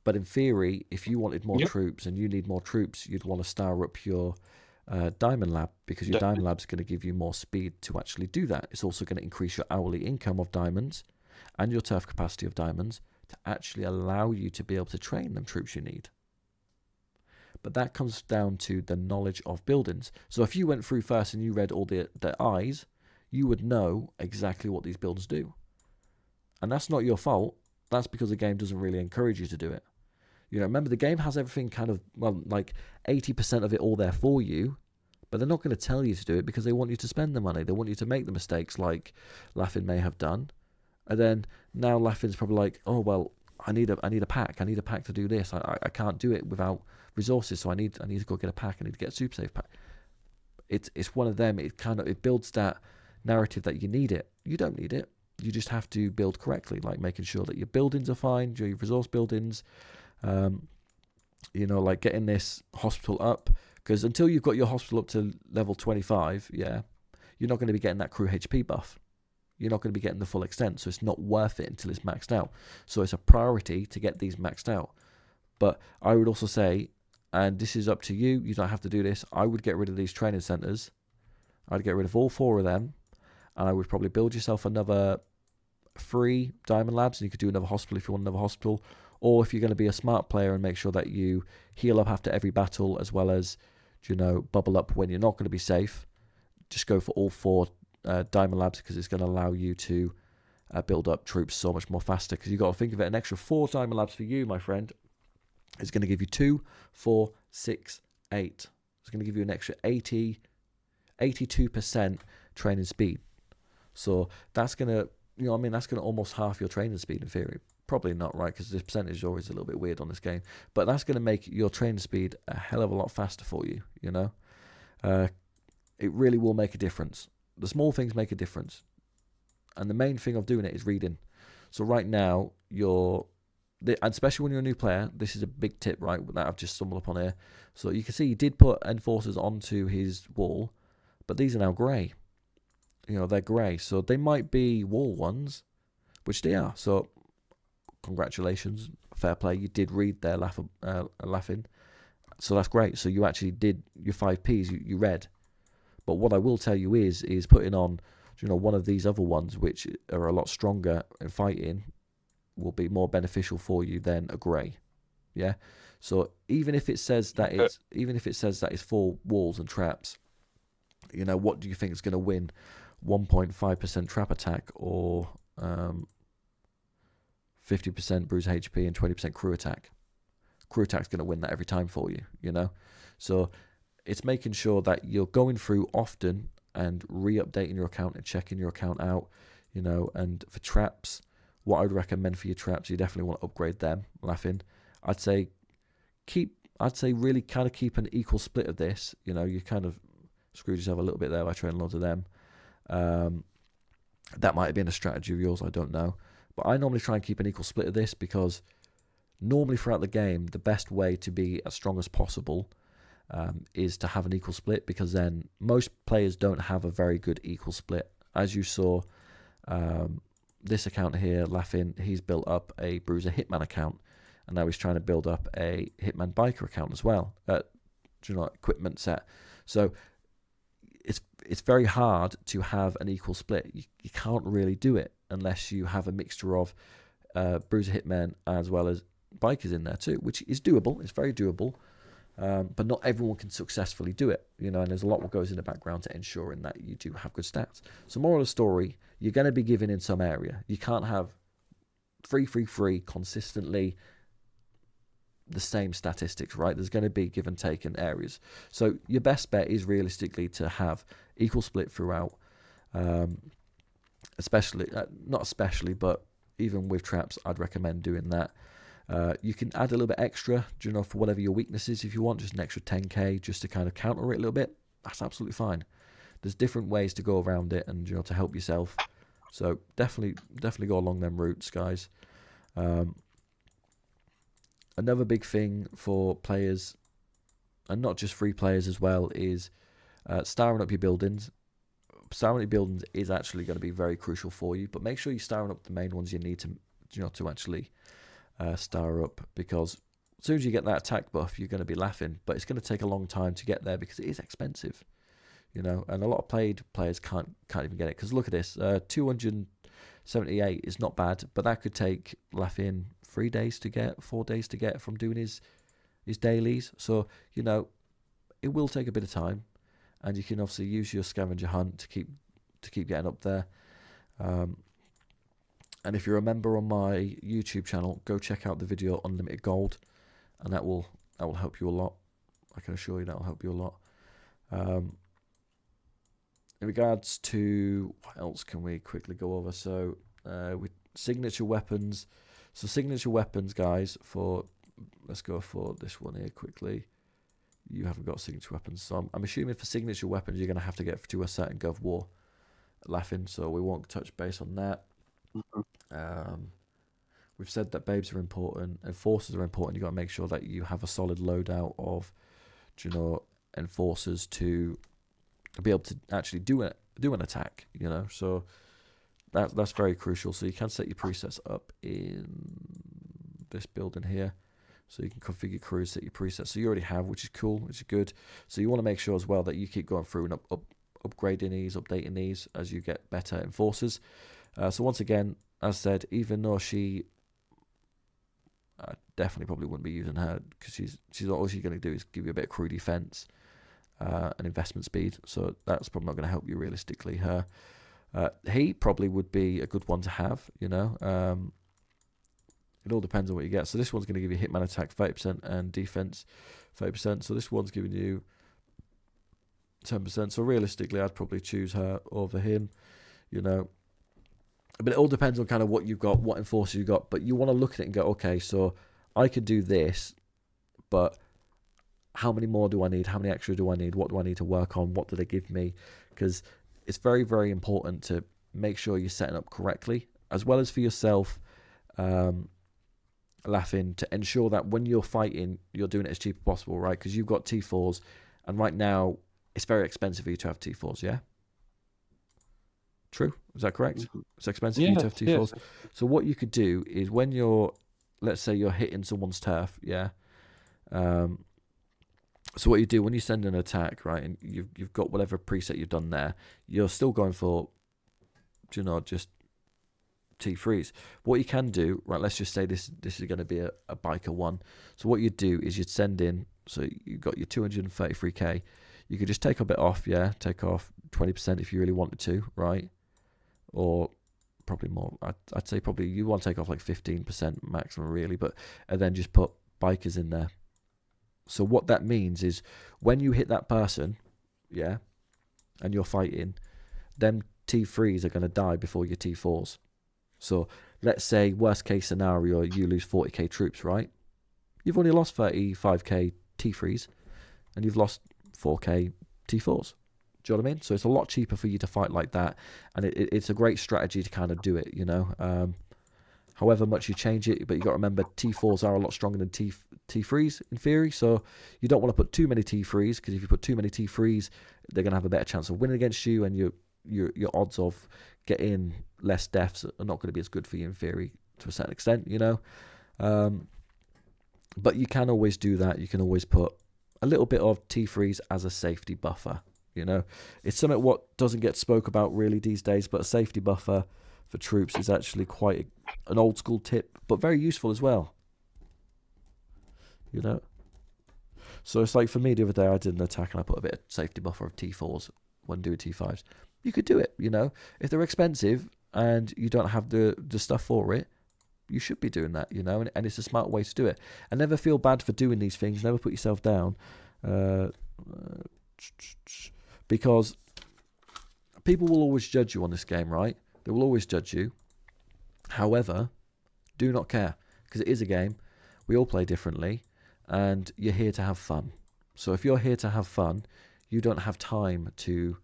A: But in theory, if you wanted more troops and you need more troops, you'd want to star up your diamond lab, because your diamond lab's going to give you more speed to actually do that. It's also going to increase your hourly income of diamonds and your turf capacity of diamonds to actually allow you to be able to train them troops you need. But that comes down to the knowledge of buildings. So if you went through first and you read all the eyes, you would know exactly what these buildings do. And that's not your fault. That's because the game doesn't really encourage you to do it. You know, remember, the game has everything kind of, well, like 80% of it all there for you, but they're not going to tell you to do it because they want you to spend the money. They want you to make the mistakes like Laughing may have done. And then now Laughing's probably like, oh, well, I need a pack. I need a pack to do this. I can't do it without resources, so I need to go get a pack. I need to get a super safe pack. It's one of them. It builds that narrative that you need it. You don't need it. You just have to build correctly, like making sure that your buildings are fine, your resource buildings. You know, like getting this hospital up, because until you've got your hospital up to level 25, yeah, you're not going to be getting that crew HP buff. You're not going to be getting the full extent, so it's not worth it until it's maxed out. So it's a priority to get these maxed out. But I would also say, and this is up to you, you don't have to do this, I would get rid of these training centers. I'd get rid of all 4 of them, and I would probably build yourself another 3 diamond labs, and you could do another hospital if you want another hospital. Or if you're going to be a smart player and make sure that you heal up after every battle, as well as, you know, bubble up when you're not going to be safe, just go for all 4 diamond labs, because it's going to allow you to build up troops so much more faster. Because you've got to think of it, an extra 4 diamond labs for you, my friend, is going to give you 2, 4, 6, 8. It's going to give you an extra 82% training speed. So that's going to you know, I mean, that's going to almost half your training speed in theory. Probably not, right? Because this percentage is always a little bit weird on this game. But that's going to make your training speed a hell of a lot faster for you, you know? It really will make a difference. The small things make a difference. And the main thing of doing it is reading. So right now, and especially when you're a new player, this is a big tip, right, that I've just stumbled upon here. So you can see he did put enforcers onto his wall, but these are now grey. You know, they're grey. So they might be wall ones, which they are. So congratulations, fair play. You did read their laughing. So that's great. So you actually did your 5Ps, you read. But what I will tell you is putting on, you know, one of these other ones, which are a lot stronger in fighting, will be more beneficial for you than a grey. Yeah. So even if it says that it's 4 walls and traps, you know, what do you think is going to win? 1.5% trap attack or 50% bruise HP and 20% crew attack? Crew attack's going to win that every time for you, you know. So it's making sure that you're going through often and re-updating your account and checking your account out, you know. And for traps, what I would recommend for your traps, you definitely want to upgrade them. Laughing, I'd say really kind of keep an equal split of this. You know, you kind of screwed yourself a little bit there by training loads of them. That might have been a strategy of yours, I don't know. But I normally try and keep an equal split of this because normally throughout the game, the best way to be as strong as possible is to have an equal split, because then most players don't have a very good equal split. As you saw, this account here, Laughing, he's built up a Bruiser Hitman account, and now he's trying to build up a Hitman Biker account as well. Equipment set. So it's very hard to have an equal split. You can't really do it unless you have a mixture of Bruiser Hitmen as well as Bikers in there too, which is doable. It's very doable. But not everyone can successfully do it, you know, and there's a lot what goes in the background to ensuring that you do have good stats. So moral of the story, you're going to be given in some area. You can't have 3 consistently the same statistics, right? There's going to be give and take in areas. So your best bet is realistically to have equal split throughout, but even with traps, I'd recommend doing that. You can add a little bit extra, you know, for whatever your weakness is if you want, just an extra 10k just to kind of counter it a little bit. That's absolutely fine. There's different ways to go around it and, you know, to help yourself. So definitely go along them routes, guys. Another big thing for players, and not just free players as well, is starring up your buildings. Starring up your buildings is actually going to be very crucial for you, but make sure you're starring up the main ones you need to, you know, to actually star up, because as soon as you get that attack buff, you're going to be laughing, but it's going to take a long time to get there because it is expensive, you know, and a lot of players can't even get it. Because look at this, 278 is not bad, but that could take laughing 3 days to get, 4 days to get from doing his dailies. So, you know, it will take a bit of time, and you can obviously use your scavenger hunt to keep getting up there. And if you're a member on my YouTube channel, go check out the video Unlimited Gold, and that will help you a lot. I can assure you that will help you a lot. In regards to what else can we quickly go over? So with signature weapons. So signature weapons, guys, let's go for this one here quickly. You haven't got signature weapons, so I'm assuming for signature weapons you're going to have to get to a certain Gov War. Laughing, so we won't touch base on that. We've said that babes are important, enforcers are important. You've got to make sure that you have a solid loadout of, you know, enforcers to be able to actually do an attack, you know. So that's very crucial. So you can set your presets up in this building here. So you can configure crews, set your presets. So you already have, which is cool, which is good. So you want to make sure as well that you keep going through and upgrading these, updating these as you get better enforcers. So once again, as said, even though I definitely probably wouldn't be using her, because she's all she's going to do is give you a bit of crew defense and investment speed. So that's probably not going to help you realistically. He probably would be a good one to have, you know. It all depends on what you get. So this one's going to give you hitman attack 30% and defense 30%. So this one's giving you 10%. So realistically, I'd probably choose her over him, you know. But it all depends on kind of what you've got, what enforcers you've got. But you want to look at it and go, okay, so I could do this, but how many more do I need? How many extra do I need? What do I need to work on? What do they give me? Because it's very, very important to make sure you're setting up correctly, as well as for yourself, laughing, to ensure that when you're fighting, you're doing it as cheap as possible, right? Because you've got T4s, and right now, it's very expensive for you to have T4s, yeah? True? Is that correct? It's expensive for you to have T4s.
B: Yes.
A: So what you could do is when you're, let's say you're hitting someone's turf, yeah? So what you do when you send an attack, right, and you've got whatever preset you've done there, you're still going for, just T3s. What you can do, right, let's just say this is going to be a biker one. So what you'd do is you'd send in, so you've got your 233k. You could just take a bit off, yeah, take off 20% if you really wanted to, right? Or probably more. I'd say probably you want to take off like 15% maximum, really, and then just put bikers in there. So what that means is when you hit that person, yeah, and you're fighting, them T3s are going to die before your T4s. So let's say worst case scenario, you lose 40k troops, right? You've only lost 35k T3s, and you've lost 4k T4s. Do you know what I mean? So it's a lot cheaper for you to fight like that, and it's a great strategy to kind of do it, however much you change it, but you got to remember T4s are a lot stronger than T3s in theory, so you don't want to put too many T3s, because if you put too many T3s, they're going to have a better chance of winning against you, and your odds of getting less deaths are not going to be as good for you in theory to a certain extent, but you can always do that. You can always put a little bit of T3s as a safety buffer. It's something what doesn't get spoke about really these days, but a safety buffer for troops is actually quite an old school tip, but very useful as well. So it's like for me the other day, I did an attack and I put a bit of safety buffer of T4s when doing T5s. You could do it, if they're expensive and you don't have the stuff for it, you should be doing that, and it's a smart way to do it. And never feel bad for doing these things. Never put yourself down, because people will always judge you on this game, right? They will always judge you. However, do not care, because it is a game. We all play differently, and you're here to have fun. So if you're here to have fun, you don't have time to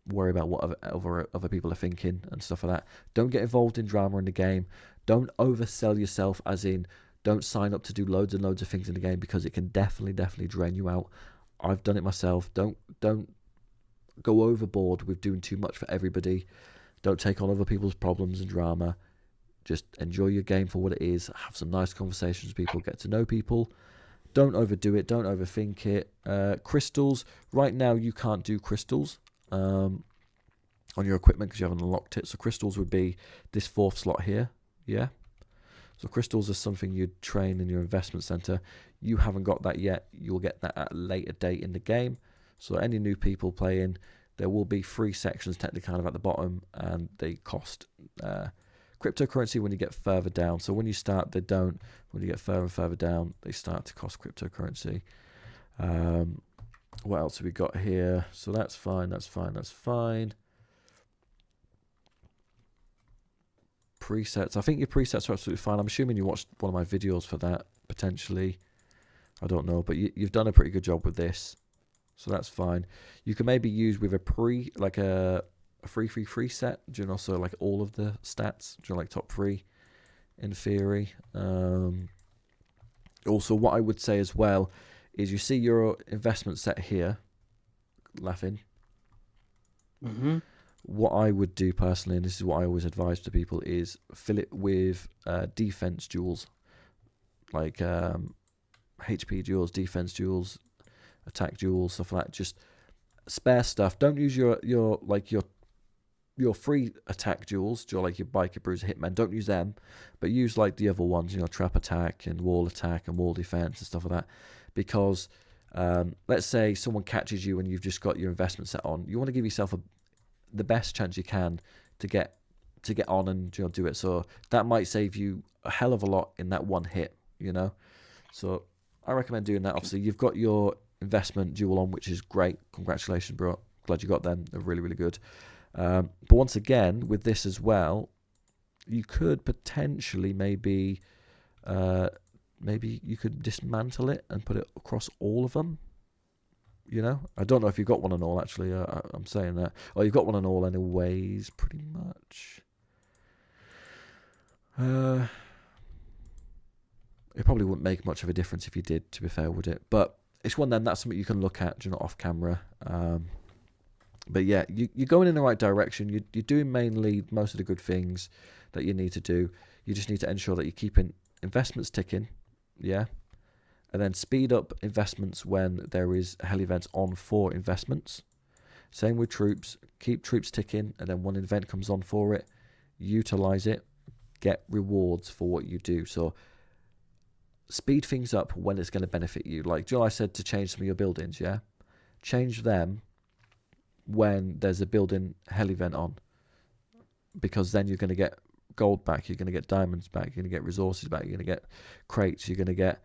A: worry about what other people are thinking and stuff like that. Don't get involved in drama in the game. Don't oversell yourself, as in don't sign up to do loads and loads of things in the game, because it can definitely drain you out. I've done it myself. Don't go overboard with doing too much for everybody. Don't take on other people's problems and drama. Just enjoy your game for what it is. Have some nice conversations with people. Get to know people. Don't overdo it. Don't overthink it. Crystals. Right now, you can't do crystals on your equipment because you haven't unlocked it. So crystals would be this 4th slot here. Yeah. So crystals are something you'd train in your investment center. You haven't got that yet. You'll get that at a later date in the game. So any new people playing, there will be 3 sections technically kind of at the bottom, and they cost cryptocurrency when you get further down. So when you start, they don't. When you get further and further down, they start to cost cryptocurrency. What else have we got here? So that's fine. Presets. I think your presets are absolutely fine. I'm assuming you watched one of my videos for that, potentially. I don't know, but you've done a pretty good job with this. So that's fine. You can maybe use with a free set, so like all of the stats, like top 3 in theory. Also, what I would say as well is you see your investment set here, laughing.
B: Mm-hmm.
A: What I would do personally, and this is what I always advise to people, is fill it with defense jewels, like HP jewels, defense jewels, attack jewels, stuff like that. Just spare stuff. Don't use your free attack jewels, like your biker, bruiser, hitman. Don't use them, but use like the other ones, trap attack and wall defense and stuff like that. Because let's say someone catches you and you've just got your investment set on, you want to give yourself the best chance you can to get on and do it. So that might save you a hell of a lot in that one hit, So I recommend doing that. Obviously, you've got your investment jewel on, which is great. Congratulations, bro. Glad you got them. They're really, really good. But once again, with this as well, you could potentially maybe you could dismantle it and put it across all of them. You know, I don't know if you've got one and all, actually. I'm saying that. Oh, you've got one and all anyways, pretty much. It probably wouldn't make much of a difference if you did, to be fair, would it? But it's one then, that's something you can look at, off camera. But yeah, you're going in the right direction. You're doing mainly most of the good things that you need to do. You just need to ensure that you're keeping investments ticking, yeah? And then speed up investments when there is hell events on for investments. Same with troops. Keep troops ticking, and then when an event comes on for it, utilize it, get rewards for what you do. So speed things up when it's going to benefit you. Like Joe, I said to change some of your buildings, yeah? Change them when there's a building hell event on, because then you're going to get gold back, you're going to get diamonds back, you're going to get resources back, you're going to get crates, you're going to get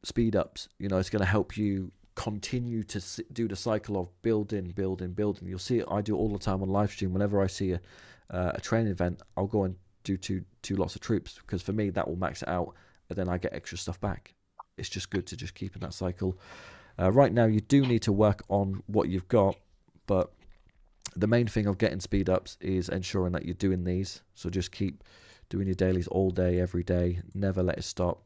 A: speed ups. It's going to help you continue to do the cycle of building. You'll see it. I do it all the time on live stream. Whenever I see a training event, I'll go and do two lots of troops, because for me that will max it out, and then I get extra stuff back. It's just good to just keep in that cycle. Right now you do need to work on what you've got, but the main thing of getting speed ups is ensuring that you're doing these. So just keep doing your dailies all day, every day. Never let it stop.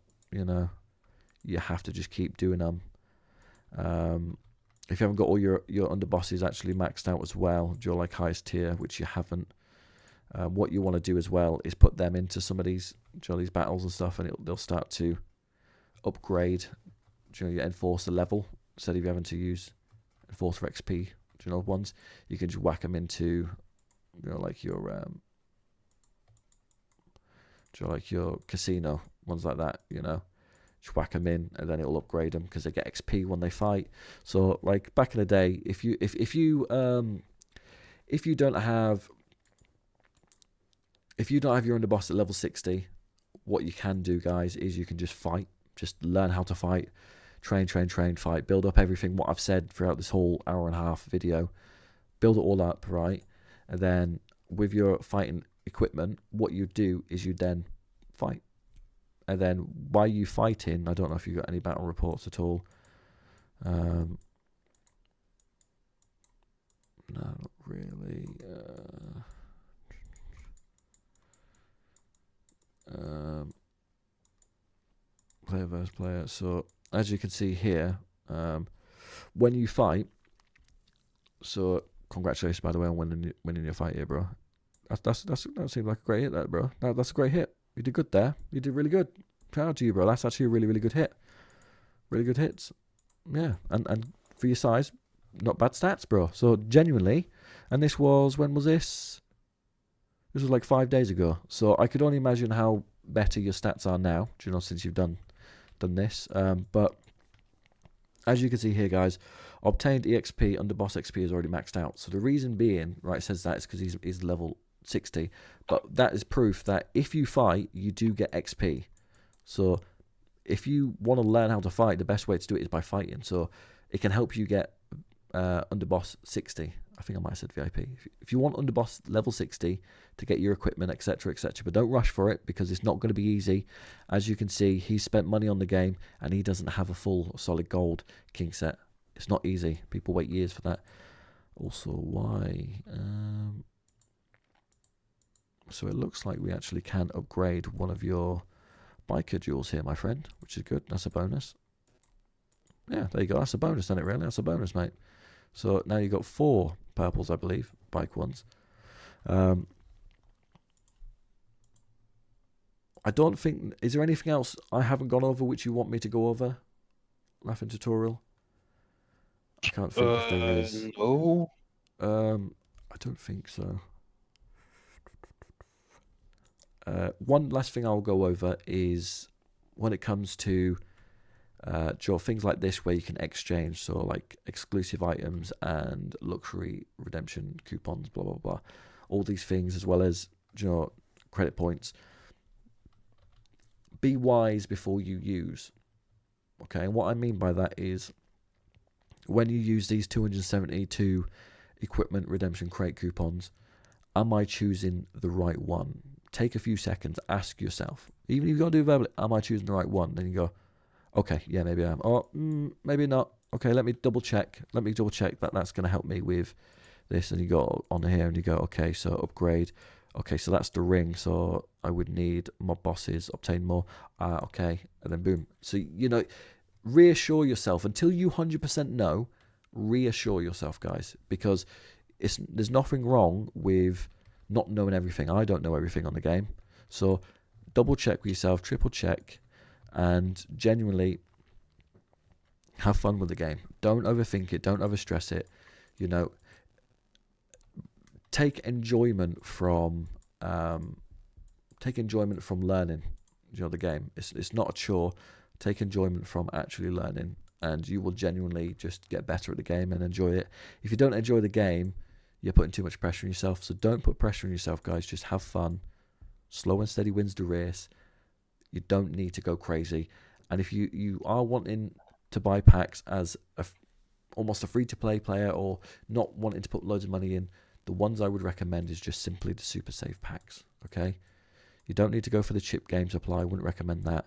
A: You have to just keep doing them. If you haven't got all your underbosses actually maxed out as well, you're like highest tier, which you haven't. What you want to do as well is put them into some of these battles and stuff, and they'll start to upgrade your enforcer level. Instead of you having to use enforcer XP, ones, you can just whack them into like your casino ones, like that. Just whack them in, and then it'll upgrade them because they get XP when they fight. So like back in the day, if you don't have your underboss at level 60, what you can do, guys, is you can just fight. Just learn how to fight. Train, fight. Build up everything, what I've said throughout this whole hour and a half video. Build it all up, right? And then with your fighting equipment, what you do is you then fight. And then while you fighting, I don't know if you've got any battle reports at all. No, not really. Player versus player. So as you can see here, when you fight, so congratulations, by the way, on winning your fight here, bro. That seems like a great hit, that, bro. That's a great hit. You did good there. You did really good. Proud of you, bro. That's actually a really, really good hit. Really good hits. Yeah, and for your size, not bad stats, bro. So genuinely, and this was, when was this? This was like 5 days ago. So I could only imagine how better your stats are now, since you've done this. But as you can see here, guys, obtained EXP, underboss XP is already maxed out. So the reason being, right, it says that is because he's level 60. But that is proof that if you fight, you do get XP. So if you want to learn how to fight, the best way to do it is by fighting. So it can help you get underboss 60. I think I might have said VIP. If you want underboss level 60 to get your equipment, etc., but don't rush for it, because it's not going to be easy. As you can see, he spent money on the game and he doesn't have a full solid gold king set. It's not easy. People wait years for that. Also, why? So it looks like we actually can upgrade one of your biker jewels here, my friend, which is good. That's a bonus. Yeah, there you go. That's a bonus, isn't it, really? That's a bonus, mate. So now you've got 4 purples, I believe, bike ones. I don't think... Is there anything else I haven't gone over which you want me to go over? Laughing tutorial? I can't think if there is.
B: No.
A: I don't think so. One last thing I'll go over is when it comes to things like this where you can exchange, so like exclusive items and luxury redemption coupons, blah blah blah, all these things, as well as credit points. Be wise before you use. Okay, and what I mean by that is when you use these 272 equipment redemption crate coupons, am I choosing the right one? Take a few seconds, ask yourself. Even if you've got to do it verbally, am I choosing the right one? Then you go, okay, yeah, maybe I am. Or maybe not. Okay, let me double check. Let me double check that that's going to help me with this. And you go on here and you go, okay, so upgrade. Okay, so that's the ring. So I would need more bosses, obtain more. Okay, and then boom. So, you know, reassure yourself until you 100% know. Reassure yourself, guys, because there's nothing wrong with not knowing everything. I don't know everything on the game, so double check with yourself, triple check, and genuinely have fun with the game. Don't overthink it, don't overstress it. You know, take enjoyment from learning. You know, the game. It's not a chore. Take enjoyment from actually learning, and you will genuinely just get better at the game and enjoy it. If you don't enjoy the game, you're putting too much pressure on yourself. So don't put pressure on yourself, guys. Just have fun. Slow and steady wins the race. You don't need to go crazy. And if you are wanting to buy packs as almost a free-to-play player, or not wanting to put loads of money in, the ones I would recommend is just simply the super save packs. Okay, you don't need to go for the chip game supply. I wouldn't recommend that.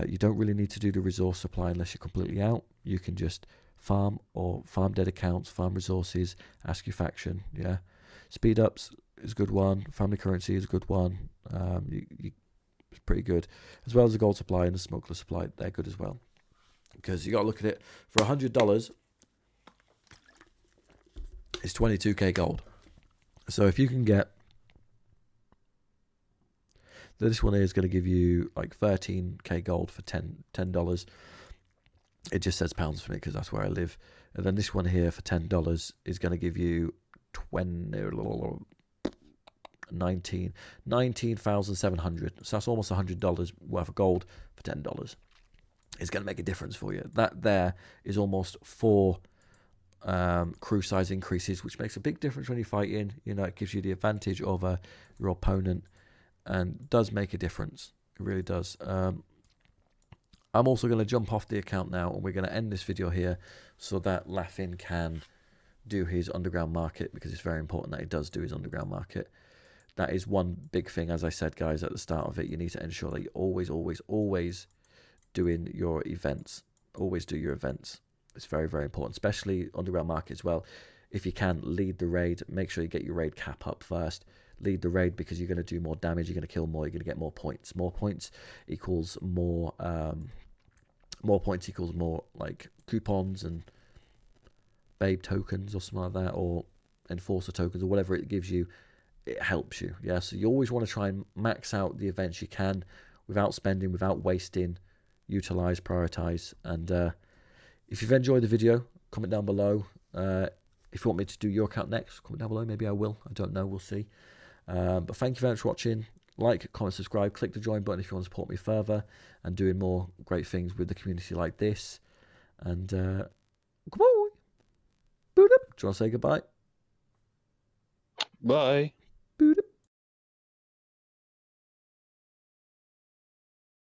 A: You don't really need to do the resource supply unless you're completely out. You can just farm or farm dead accounts, farm resources, ask your faction. Yeah, speed ups is a good one. Family currency is a good one. It's pretty good, as well as the gold supply and the smuggler supply. They're good as well, because you got to look at it. For $100, it's 22k gold. So if you can get this one here is going to give you like 13k gold for $10. It just says pounds for me because that's where I live. And then this one here for $10 is going to give you 19,700. So that's almost $100 worth of gold for $10. It's going to make a difference for you. That there is almost 4 crew size increases, which makes a big difference when you're fighting. You know, it gives you the advantage over your opponent, and does make a difference. It really does. I'm also going to jump off the account now, and we're going to end this video here so that Laughing can do his underground market, because it's very important that he does do his underground market. That is one big thing, as I said, guys, at the start of it. You need to ensure that you're always doing your events. Always do your events. It's very, very important, especially underground market as well. If you can, lead the raid. Make sure you get your raid cap up first. Lead the raid, because you're going to do more damage. You're going to kill more. You're going to get more points. More points equals more. More points equals more like coupons and babe tokens or something like that, or enforcer tokens, or whatever it gives you. It helps you. Yeah. So you always want to try and max out the events you can without spending, without wasting. Utilize, prioritize, and if you've enjoyed the video, comment down below. If you want me to do your account next, comment down below. Maybe I will. I don't know. We'll see. But thank you very much for watching. Like, comment, subscribe, click the join button if you want to support me further and doing more great things with the community like this. And goodbye. Do you want to say goodbye?
B: Bye.